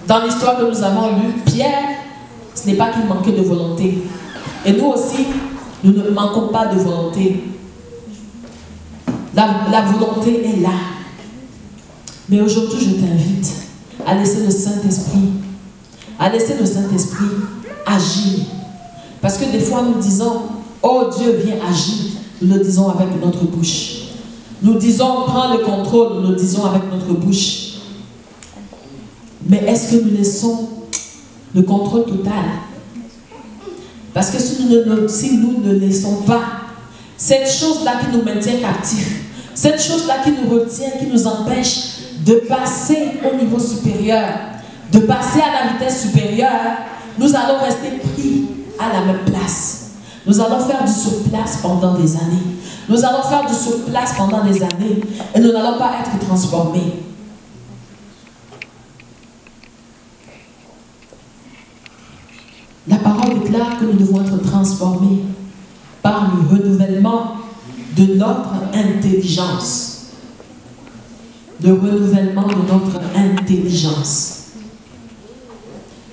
dans l'histoire que nous avons lue, Pierre, ce n'est pas qu'il manquait de volonté. Et nous aussi, nous ne manquons pas de volonté. La volonté est là. Mais aujourd'hui, je t'invite à laisser le Saint-Esprit agir. Parce que des fois, nous disons, oh Dieu, viens agir. Nous le disons avec notre bouche. Nous disons, prends le contrôle. Nous le disons avec notre bouche. Mais est-ce que nous laissons le contrôle total? Parce que si nous ne laissons pas cette chose-là qui nous maintient captifs, cette chose-là qui nous retient, qui nous empêche de passer au niveau supérieur, de passer à la vitesse supérieure, nous allons rester pris à la même place. Nous allons faire du surplace pendant des années. Nous allons faire du surplace pendant des années et nous n'allons pas être transformés. La parole déclare que nous devons être transformés par le renouvellement de notre intelligence. Le renouvellement de notre intelligence.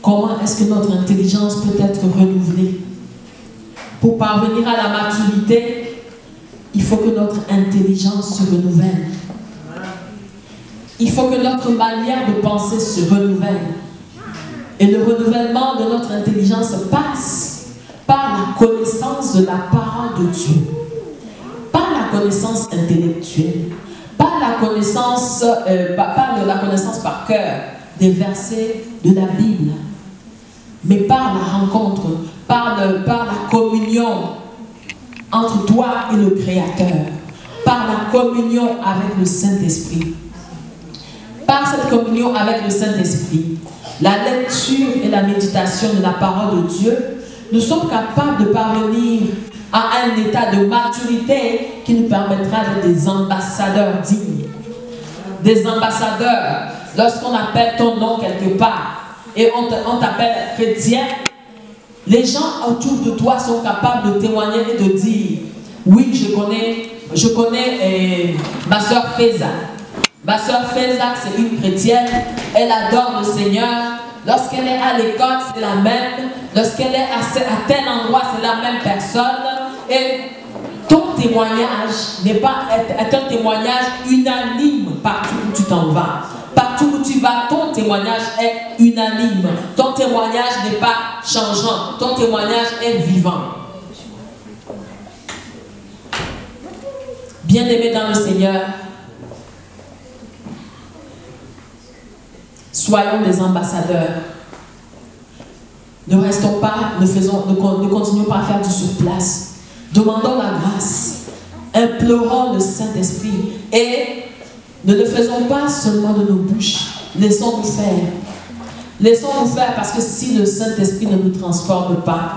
Comment est-ce que notre intelligence peut être renouvelée? Pour parvenir à la maturité, il faut que notre intelligence se renouvelle. Il faut que notre manière de penser se renouvelle. Et le renouvellement de notre intelligence passe par la connaissance de la parole de Dieu. Par la connaissance intellectuelle. Par la connaissance par cœur des versets de la Bible. Mais par la rencontre, par la communion entre toi et le Créateur, par la communion avec le Saint-Esprit. Par cette communion avec le Saint-Esprit, la lecture et la méditation de la parole de Dieu, nous sommes capables de parvenir à un état de maturité qui nous permettra d'être des ambassadeurs dignes. Des ambassadeurs, lorsqu'on appelle ton nom quelque part, et on t'appelle chrétien, les gens autour de toi sont capables de témoigner et de dire, oui, je connais ma soeur Feza. Ma soeur Feza, c'est une chrétienne, elle adore le Seigneur. Lorsqu'elle est à l'école, c'est la même. Lorsqu'elle est à tel endroit, c'est la même personne. Et ton témoignage est un témoignage unanime partout où tu t'en vas. Partout où tu vas, ton témoignage est unanime. Ton témoignage n'est pas changeant. Ton témoignage est vivant. Bien-aimés dans le Seigneur, soyons des ambassadeurs. Ne restons pas, ne continuons pas à faire du surplace. Demandons la grâce. Implorons le Saint-Esprit et ne le faisons pas seulement de nos bouches. Laissons-nous faire. Laissons-nous faire parce que si le Saint-Esprit ne nous transforme pas,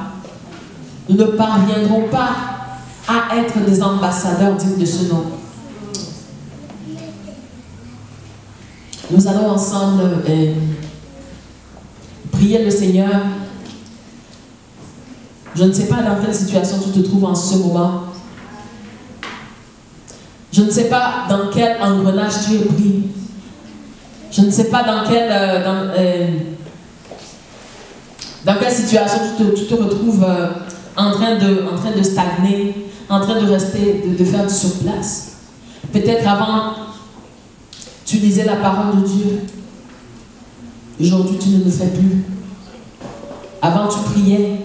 nous ne parviendrons pas à être des ambassadeurs dignes de ce nom. Nous allons ensemble prier le Seigneur. Je ne sais pas dans quelle situation tu te trouves en ce moment. Je ne sais pas dans quel engrenage tu es pris. Je ne sais pas dans quelle situation tu te retrouves en train de stagner, en train de rester, de faire du surplace. Peut-être avant, tu lisais la parole de Dieu. Aujourd'hui, tu ne le fais plus. Avant, tu priais.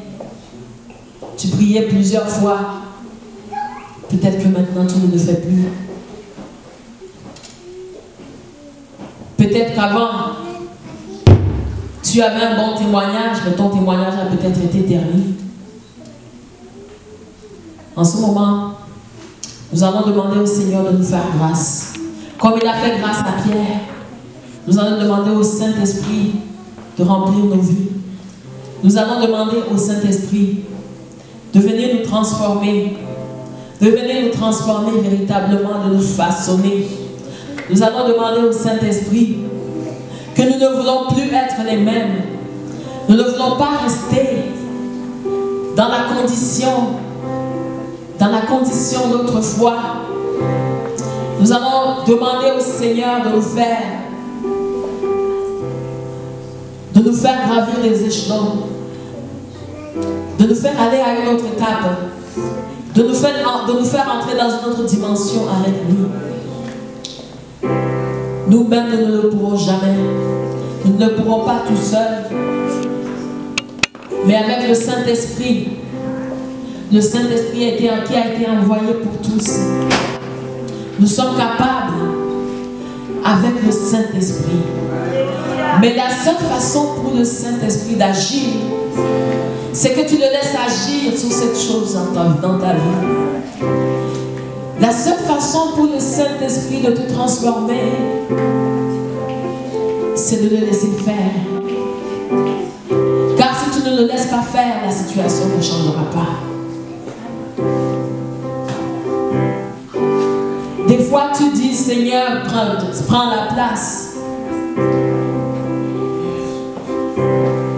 Tu priais plusieurs fois. Peut-être que maintenant, tu ne le fais plus. Peut-être qu'avant, tu avais un bon témoignage, mais ton témoignage a peut-être été terni. En ce moment, nous allons demander au Seigneur de nous faire grâce. Comme il a fait grâce à Pierre, nous allons demander au Saint-Esprit de remplir nos vies. Nous allons demander au Saint-Esprit de venir nous transformer, véritablement, de nous façonner. Nous allons demander au Saint-Esprit que nous ne voulons plus être les mêmes. Nous ne voulons pas rester dans la condition d'autrefois. Nous allons demander au Seigneur de nous faire gravir les échelons, de nous faire aller à une autre étape, de nous faire entrer dans une autre dimension avec lui. Nous-mêmes, nous ne le pourrons jamais. Nous ne le pourrons pas tout seuls. Mais avec le Saint-Esprit qui a été envoyé pour tous, nous sommes capables avec le Saint-Esprit. Mais la seule façon pour le Saint-Esprit d'agir, c'est que tu le laisses agir sur cette chose dans ta vie. La seule façon pour le Saint-Esprit de te transformer, c'est de le laisser faire. Car si tu ne le laisses pas faire, la situation ne changera pas. Des fois, tu dis, Seigneur, prends la place.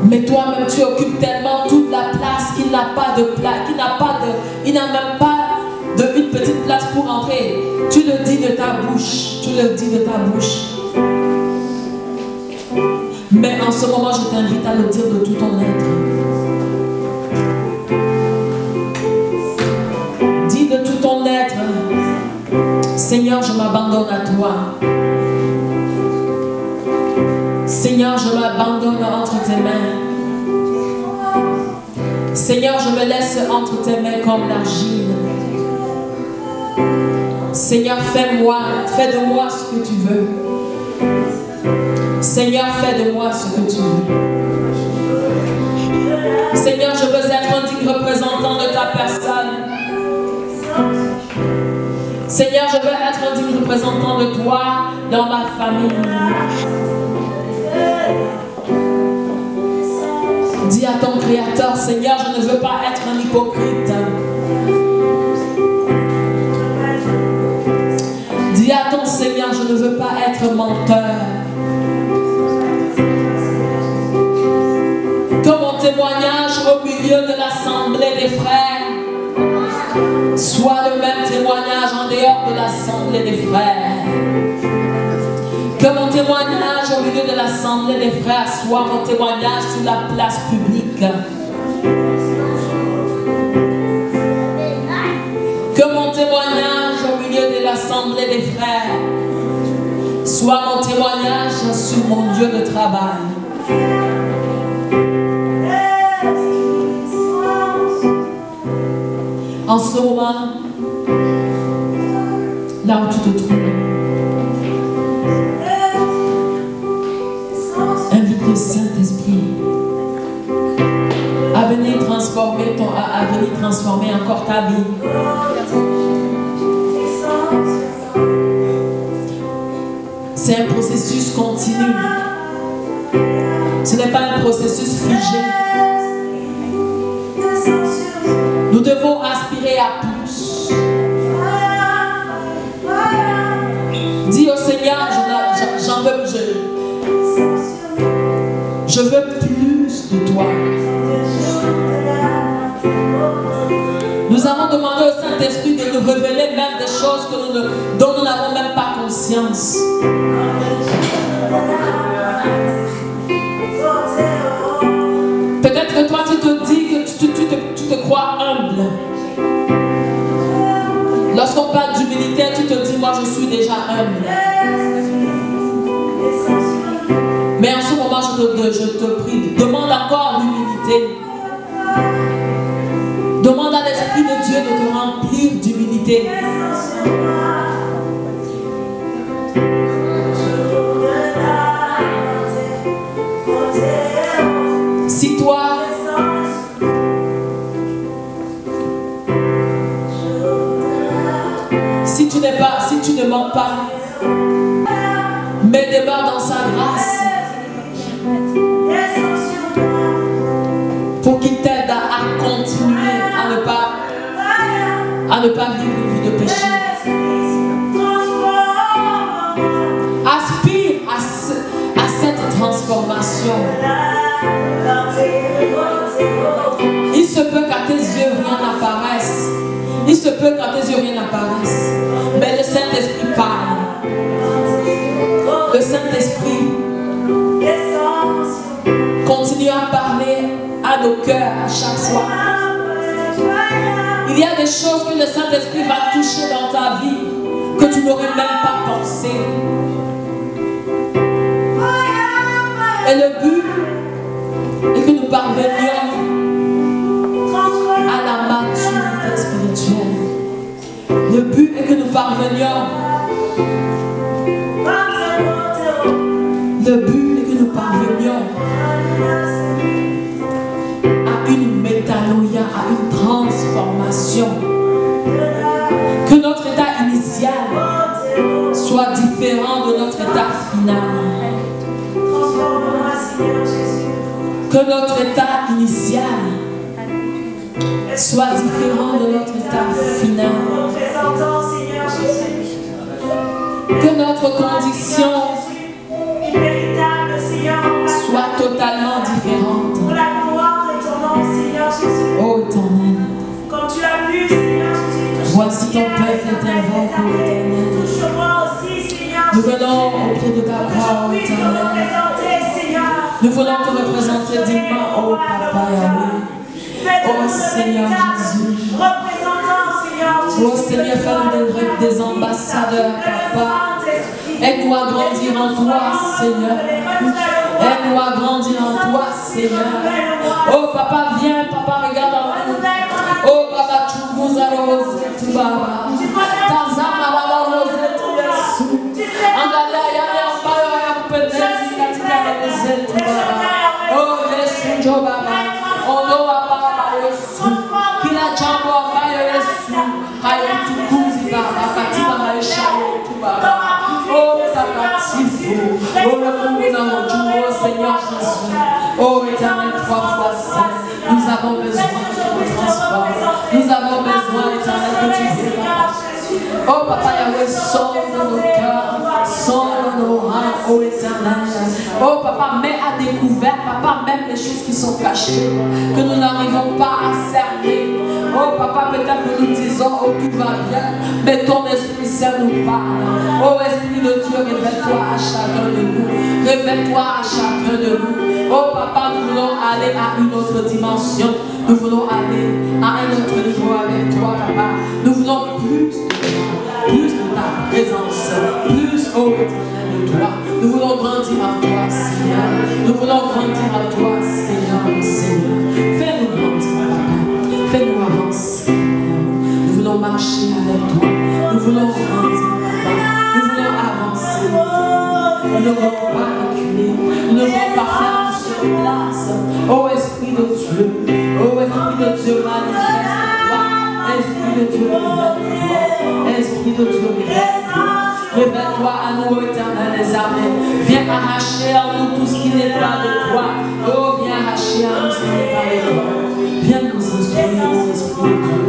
Mais toi-même, tu occupes tellement toute la place qu'il n'a pas de place, il n'a même pas une petite place pour entrer. Tu le dis de ta bouche, tu le dis de ta bouche. Mais en ce moment, je t'invite à le dire de tout ton être. Dis de tout ton être, Seigneur, je m'abandonne à toi. Seigneur, je m'abandonne entre tes mains. Seigneur, je me laisse entre tes mains comme l'argile. Seigneur, fais de moi ce que tu veux. Seigneur, fais de moi ce que tu veux. Seigneur, je veux être un digne représentant de ta personne. Seigneur, je veux être un digne représentant de toi dans ma famille. Dis à ton Créateur, Seigneur, je ne veux pas être un hypocrite. Dis à ton Seigneur, je ne veux pas être menteur. Que mon témoignage au milieu de l'assemblée des frères soit le même témoignage en dehors de l'assemblée des frères. Que mon témoignage au milieu de l'assemblée des frères soit mon témoignage sur la place publique. Que mon témoignage au milieu de l'assemblée des frères soit mon témoignage sur mon lieu de travail. En ce moment, là où tu te trouves, invite le Saint-Esprit à venir transformer encore ta vie. C'est un processus continu. Ce n'est pas un processus figé. Nous devons aspirer à plus. Dis au Seigneur, j'en veux plus. Je veux plus de toi. Nous avons demandé au Saint-Esprit de nous révéler même des choses dont nous n'avons même pas conscience. Peut-être que toi tu te dis que tu te crois humble. Lorsqu'on parle d'humilité, tu te dis, moi je suis déjà humble. Mais en ce moment, je te prie, demande encore l'humilité. Demande à l'Esprit de Dieu de te remplir d'humilité. Si toi, si tu ne mens pas, mais demeure dans sa grâce pour qu'il t'aide à continuer à ne pas vivre une vie de péché. Aspire à cette transformation. Il se peut qu'à tes yeux rien n'apparaisse. Il se peut qu'à tes yeux rien n'apparaisse. Mais le Saint-Esprit parle. Le Saint-Esprit continue à parler à nos cœurs à chaque fois. Il y a des choses que le Saint-Esprit va toucher dans ta vie que tu n'aurais même pas pensé. Et le but est que nous parvenions à la maturité spirituelle. Le but est que nous parvenions. Le but est que nous parvenions à une métanoïa, à une transformation. Que notre état initial soit différent de notre état final. Que notre état initial soit différent de notre état final. Que notre condition soit totalement différente. Oh Éternel, voici ton peuple est invoqué, oh Éternel. Nous venons au pied de ta croix, oh Éternel. Nous voulons te représenter dignement, oh Papa Yahweh. Oh Seigneur Jésus. Oh Seigneur, fais-nous des ambassadeurs, Papa. Aide-nous à grandir en toi, Seigneur. Aide-nous à grandir en toi, Seigneur. Oh Papa, viens, Papa, regarde en nous. Oh Papa, tu nous as rosé, tu Baba. Tazama la rosé, tu Yesu. Angala ya ambayo ya kupendezi katika rosé, tu Baba. Oh Yesu, jo Baba. Ondoa Baba Yesu. Kila jambo ambayo Yesu hayamtukuzi Baba katika maisha yetu Baba. Oh takatifu, oh le Mungu na ujumbe, oh Seigneur Jésus. Oh Éternel, trois fois saint, nous avons besoin que tu nous transformes. Nous avons besoin, Éternel, que tu fasses. Oh Papa Yahweh, sonne nos cœurs, sonne nos reins, oh Éternel. Oh Papa, mets à découvert, Papa, même les choses qui sont cachées, que nous n'arrivons pas à cerner. Oh Papa, peut-être que nous disons, oh tout va bien, mais ton Esprit Saint nous parle. Oh Esprit de Dieu, révèle-toi à chacun de nous. Révèle-toi à chacun de nous. Oh Papa, nous voulons aller à une autre dimension. Nous voulons aller à un autre niveau avec toi, Papa. Nous voulons plus de ta présence, plus, oh Éternel, de toi. Nous voulons grandir en toi, Seigneur. Nous voulons grandir en toi, Seigneur, Seigneur. Fais-nous grandir, Papa. Fais-nous avancer. Nous voulons marcher avec toi. Nous voulons grandir, Papa. Nous voulons avancer. Nous ne voulons pas reculer. Nous ne voulons pas faire sur place. Oh Esprit de Dieu. Oh Esprit de Dieu, manifeste-toi. Esprit de Dieu, révèle-toi. Esprit de Dieu, révèle-toi. Révèle-toi à nous, Éternel des armées. Viens arracher à nous tout ce qui n'est pas de toi. Oh, viens arracher à nous ce qui n'est pas de toi. Viens nous instruire, Esprit de Dieu.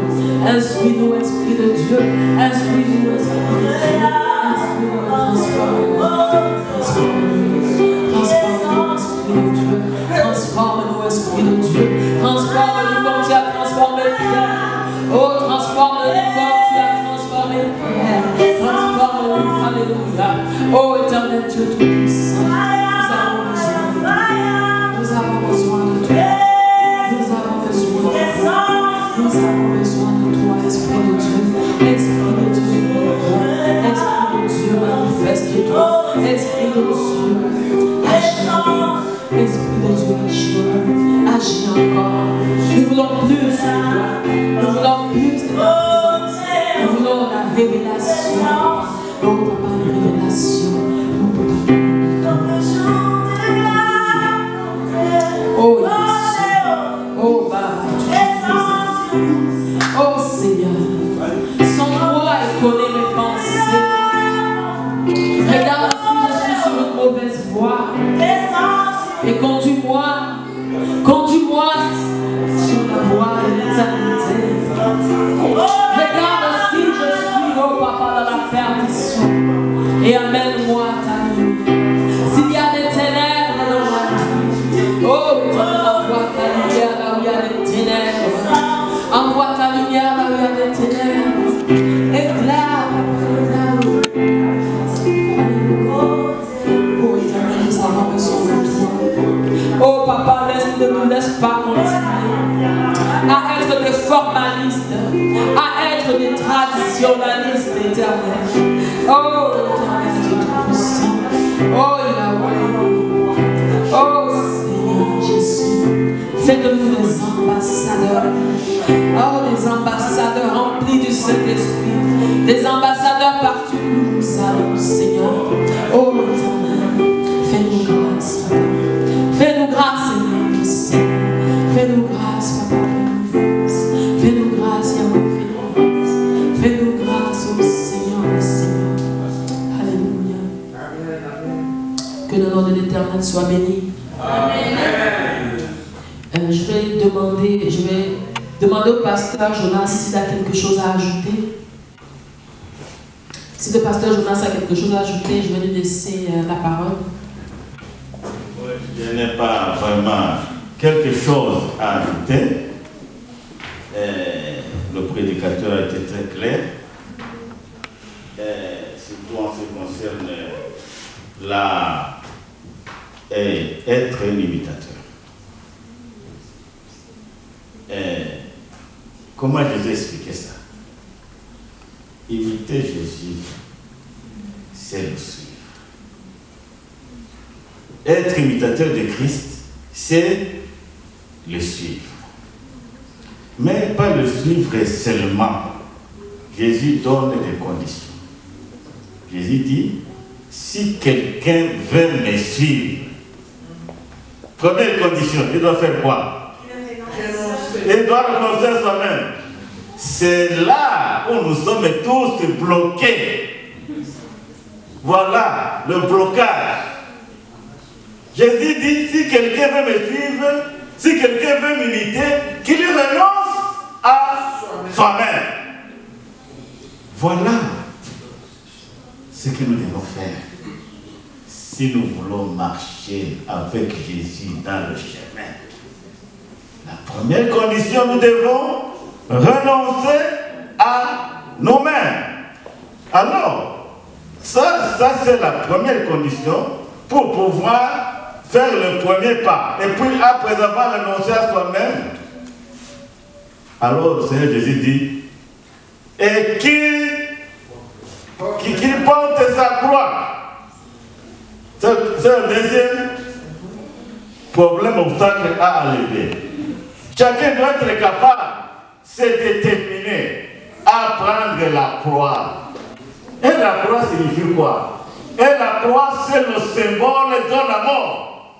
Instruis-nous, Esprit de Dieu. Instruis-nous, Esprit de Dieu. Instruis-nous, transforme-nous. Transforme-nous, Esprit de Dieu. Transforme-nous comme tu as transformé Pierre. Oh, transforme-nous comme tu as transformé Pierre. Transforme-nous, alléluia. Oh, Éternel Dieu tout-puissant. Nous avons besoin de toi. Nous avons besoin de toi. Nous avons besoin de toi, Esprit de Dieu. Esprit de Dieu, Esprit de Dieu, manifeste-toi. Esprit de Dieu, agis. Esprit de Dieu, agis encore. Nous voulons plus de toi. Nous voulons plus de ta présence. Nous voulons la révélation. Oh, Papa, la révélation. Oh, Jésus. Oh, Papa. Oh, Seigneur. Sans toi, il connaît mes pensées. Regarde si je suis sur une mauvaise voie. Et conduis-moi sur la voie de l'éternité. Regarde si je suis, oh Papa, dans la perdition. Et amène-moi à ta lumière. S'il y a des ténèbres dans ma vie, oh, envoie ta lumière là où il y a des ténèbres. Envoie ta lumière là où il y a des ténèbres. Éclaire, oh, Éternel, nous avons besoin de toi. Oh Papa, ne nous laisse pas continuer à être des formalistes, à être des traditionnalistes, Éternel. Oh Éternel, Dieu tout-puissant. Oh Yahweh. Oh Seigneur Jésus. Fais de nous des ambassadeurs. Oh, des ambassadeurs remplis du Saint-Esprit. Des ambassadeurs partout où nous allons, Seigneur. Oh Éternel, fais-nous grâce, Papa. Fais-nous grâce, Seigneur. Fais-nous grâce, Papa. Fais-nous grâce, Yahweh. Fais-nous grâce, oh Seigneur, le Seigneur. Alléluia. Que le nom de l'Éternel soit béni. Je vais demander au pasteur Jonas s'il a quelque chose à ajouter. Si le pasteur Jonas a quelque chose à ajouter, je vais lui laisser la parole. Je n'ai pas vraiment quelque chose à ajouter. Le prédicateur a été très clair. Surtout en ce qui concerne être un imitateur. Comment je vais expliquer ça? Imiter Jésus, c'est le suivre. Être imitateur de Christ, c'est le suivre. Mais pas le suivre seulement. Jésus donne des conditions. Jésus dit, si quelqu'un veut me suivre, première condition, il doit faire quoi? Il doit renoncer à soi-même. C'est là où nous sommes tous bloqués. Voilà le blocage. Jésus dit, si quelqu'un veut me suivre, si quelqu'un veut m'imiter, qu'il renonce à soi-même. Voilà ce que nous devons faire. Si nous voulons marcher avec Jésus dans le chemin, la première condition, nous devons renoncer à nous-mêmes. Alors, ça c'est la première condition pour pouvoir faire le premier pas. Et puis, après avoir renoncé à soi-même, alors le Seigneur Jésus dit, et qui porte sa croix. C'est le deuxième problème, obstacle à enlever. Chacun doit être capable, c'est déterminé à prendre la croix. Et la croix signifie quoi? Et la croix, c'est le symbole de la mort.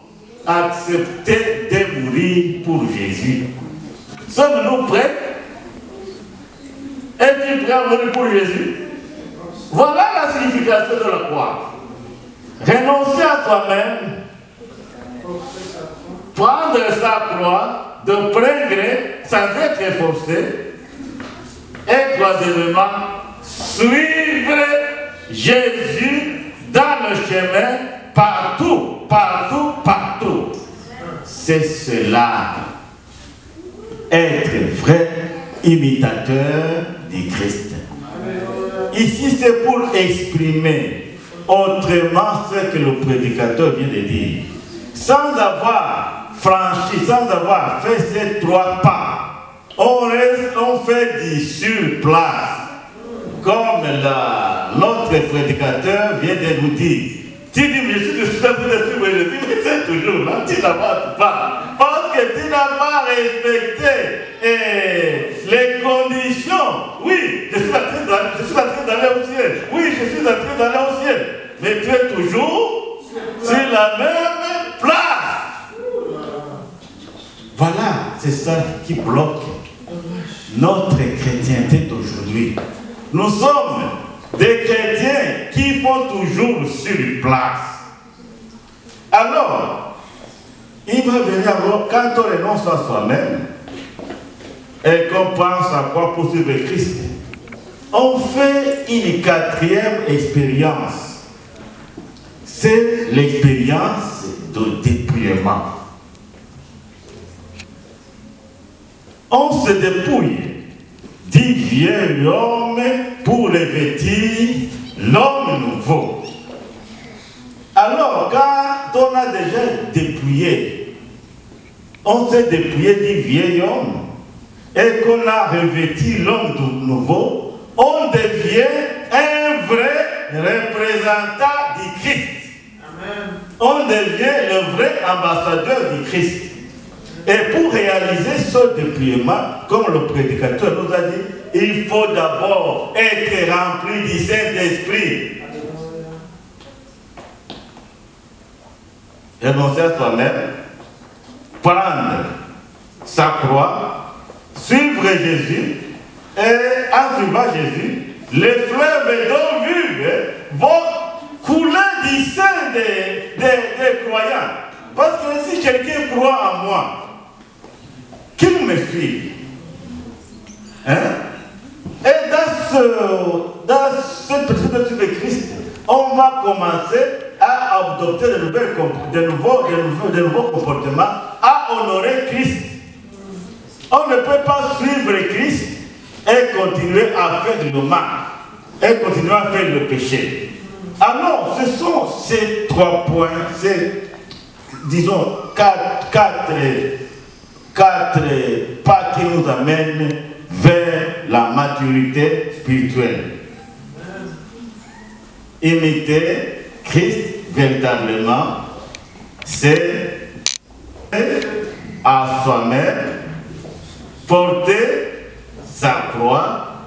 Accepter de mourir pour Jésus. Sommes-nous prêts? Es-tu prêt à mourir pour Jésus? Voilà la signification de la croix. Renoncer à soi-même, prendre sa croix, de plein gré, sans être forcé, et troisièmement, suivre Jésus dans le chemin, partout, partout, partout. C'est cela, être vrai imitateur du Christ. Ici, c'est pour exprimer autrement ce que le prédicateur vient de dire. Sans avoir franchi, sans avoir fait ces trois pas, on fait du sur place. Comme notre prédicateur vient de nous dire. Tu dis, mais je suis de je dis, mais c'est toujours là, tu n'avances pas. Parce que tu n'as pas respecté les conditions. Oui, je suis en train d'aller au ciel. Oui, je suis en train d'aller au ciel. Mais tu es toujours sur la même place. Voilà, c'est ça qui bloque notre chrétienté d'aujourd'hui. Nous sommes des chrétiens qui font toujours sur place. Alors, il va venir alors, quand on renonce à soi-même et qu'on pense à quoi pour suivre Christ, on fait une quatrième expérience. C'est l'expérience de dépouillement. On se dépouille du vieil homme pour revêtir l'homme nouveau. Alors, quand on a déjà dépouillé, on s'est dépouillé du vieil homme et qu'on a revêti l'homme nouveau, on devient un vrai représentant du Christ. Amen. On devient le vrai ambassadeur du Christ. Et pour réaliser ce dépouillement, comme le prédicateur nous a dit, il faut d'abord être rempli du Saint-Esprit. Renoncer à soi-même, prendre sa croix, suivre Jésus, et en suivant Jésus, les fleuves d'eau vive vont couler du sein des croyants. Parce que si quelqu'un croit en moi, qu'il me suive. Hein? Et dans cette personne de Christ, on va commencer à adopter de nouveaux comportements, à honorer Christ. On ne peut pas suivre Christ et continuer à faire le mal, et continuer à faire le péché. Alors, ce sont ces 3 points, ces, disons, quatre pas qui nous amènent vers la maturité spirituelle. Imiter Christ véritablement, c'est à soi-même porter sa croix,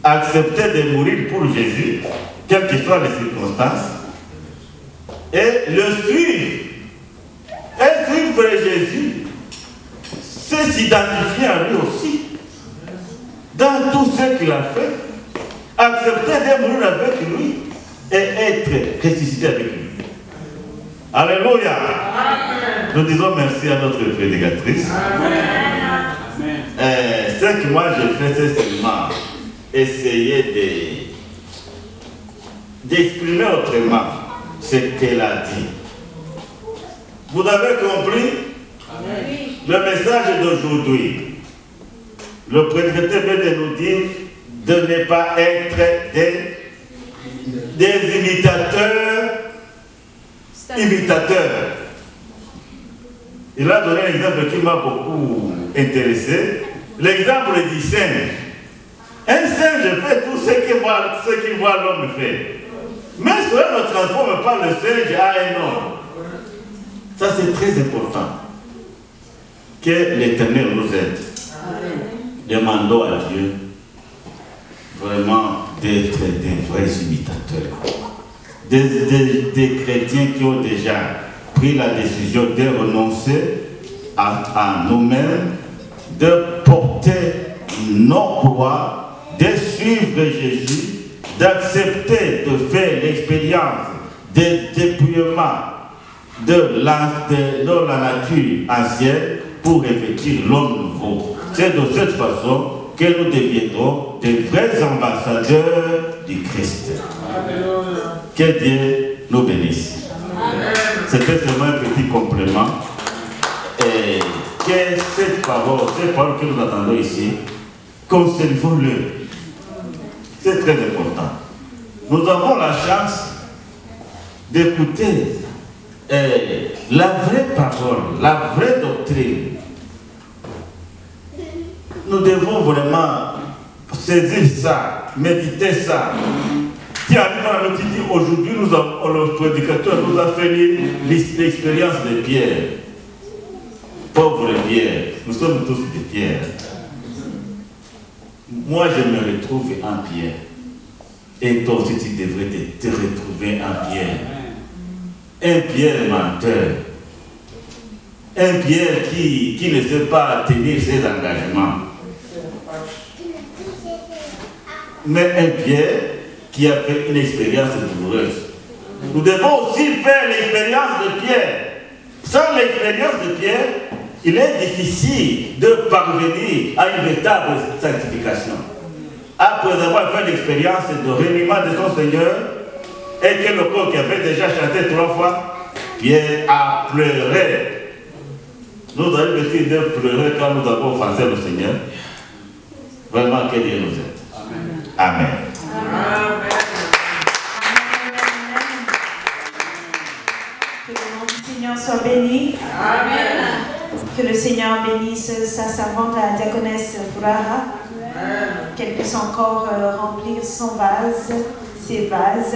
accepter de mourir pour Jésus, quelles que soient les circonstances, et le suivre. Et suivre Jésus, c'est s'identifier à lui aussi, dans tout ce qu'il a fait, accepter de mourir avec lui et être ressuscité avec lui. Alléluia. Amen. Nous disons merci à notre prédicatrice. Ce que moi je fais, c'est seulement essayer d'exprimer autrement ce qu'elle a dit. Vous avez compris? Amen. Le message d'aujourd'hui. Le prédicateur vient de nous dire de ne pas être des imitateurs. Il a donné un exemple qui m'a beaucoup intéressé. L'exemple du singe. Un singe fait tout ce qu'il voit l'homme faire. Mais cela ne transforme pas le singe à un homme. Ça c'est très important. Que l'Éternel nous aide. Demandons à Dieu vraiment d'être des vrais imitateurs. Des chrétiens qui ont déjà pris la décision de renoncer à nous-mêmes, de porter nos croix, de suivre Jésus, d'accepter de faire l'expérience de dépouillement de la nature ancienne pour revêtir l'homme nouveau. C'est de cette façon que nous deviendrons des vrais ambassadeurs du Christ. Que Dieu nous bénisse. C'était seulement un petit complément. Et que cette parole que nous attendons ici, conservons-le. C'est très important. Nous avons la chance d'écouter la vraie parole, la vraie doctrine. Nous devons vraiment saisir ça, méditer ça. Qui arrive à nous dire aujourd'hui, le prédicateur nous a fait l'expérience de Pierre. Pauvre Pierre, nous sommes tous des pierres. Moi, je me retrouve en Pierre. Et toi aussi, tu devrais te retrouver en Pierre. Un Pierre menteur. Un Pierre qui ne sait pas tenir ses engagements. Mais un Pierre qui a fait une expérience douloureuse. Nous devons aussi faire l'expérience de Pierre. Sans l'expérience de Pierre, il est difficile de parvenir à une véritable sanctification. Après avoir fait l'expérience de reniement de son Seigneur, et que le corps qui avait déjà chanté 3 fois, Pierre a pleuré. Nous avons décidé de pleurer quand nous avons offensé le Seigneur. Vraiment, que Dieu nous aide. Amen. Amen. Que le nom du Seigneur soit béni. Amen. Que le Seigneur bénisse sa servante, la diaconesse Bouraha. Qu'elle puisse encore remplir son vase, ses vases,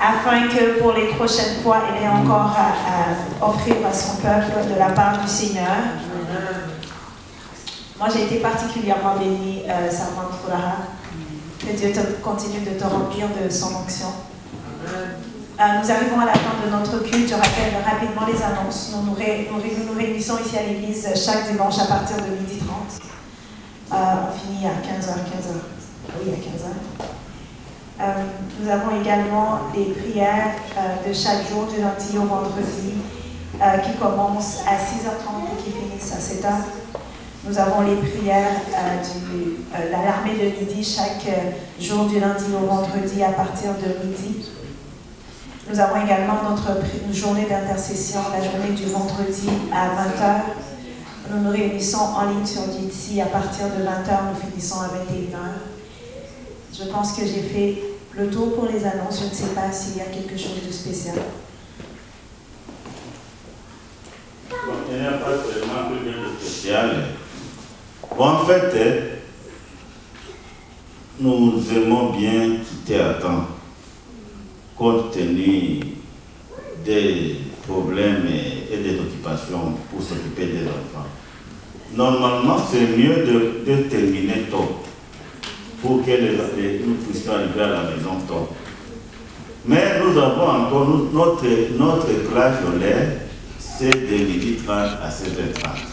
afin que pour les prochaines fois, elle ait encore à offrir à son peuple de la part du Seigneur. Moi, j'ai été particulièrement bénie, servante Bouraha. Que Dieu continue de te remplir de son onction. Nous arrivons à la fin de notre culte. Je rappelle rapidement les annonces. Nous nous réunissons ici à l'église chaque dimanche à partir de 12h30. On finit à 15h. Oui, à 15h. Nous avons également les prières de chaque jour, du lundi au vendredi, qui commencent à 6h30 et qui finissent à 7h. Nous avons les prières de l'armée de midi chaque jour du lundi au vendredi à partir de midi. Nous avons également notre journée d'intercession, la journée du vendredi à 20h. Nous nous réunissons en ligne sur Jitsi à partir de 20h, nous finissons à 21h. Je pense que j'ai fait le tour pour les annonces. Je ne sais pas s'il y a quelque chose de spécial. Bon, il n'y a pas seulement quelque chose de spécial. Bon, en fait, nous aimons bien quitter à temps, compte tenu des problèmes et des occupations pour s'occuper des enfants. Normalement, c'est mieux de terminer tôt pour que nous puissions arriver à la maison tôt. Mais nous avons encore notre plage horaire, c'est de 12h30 à 16h30.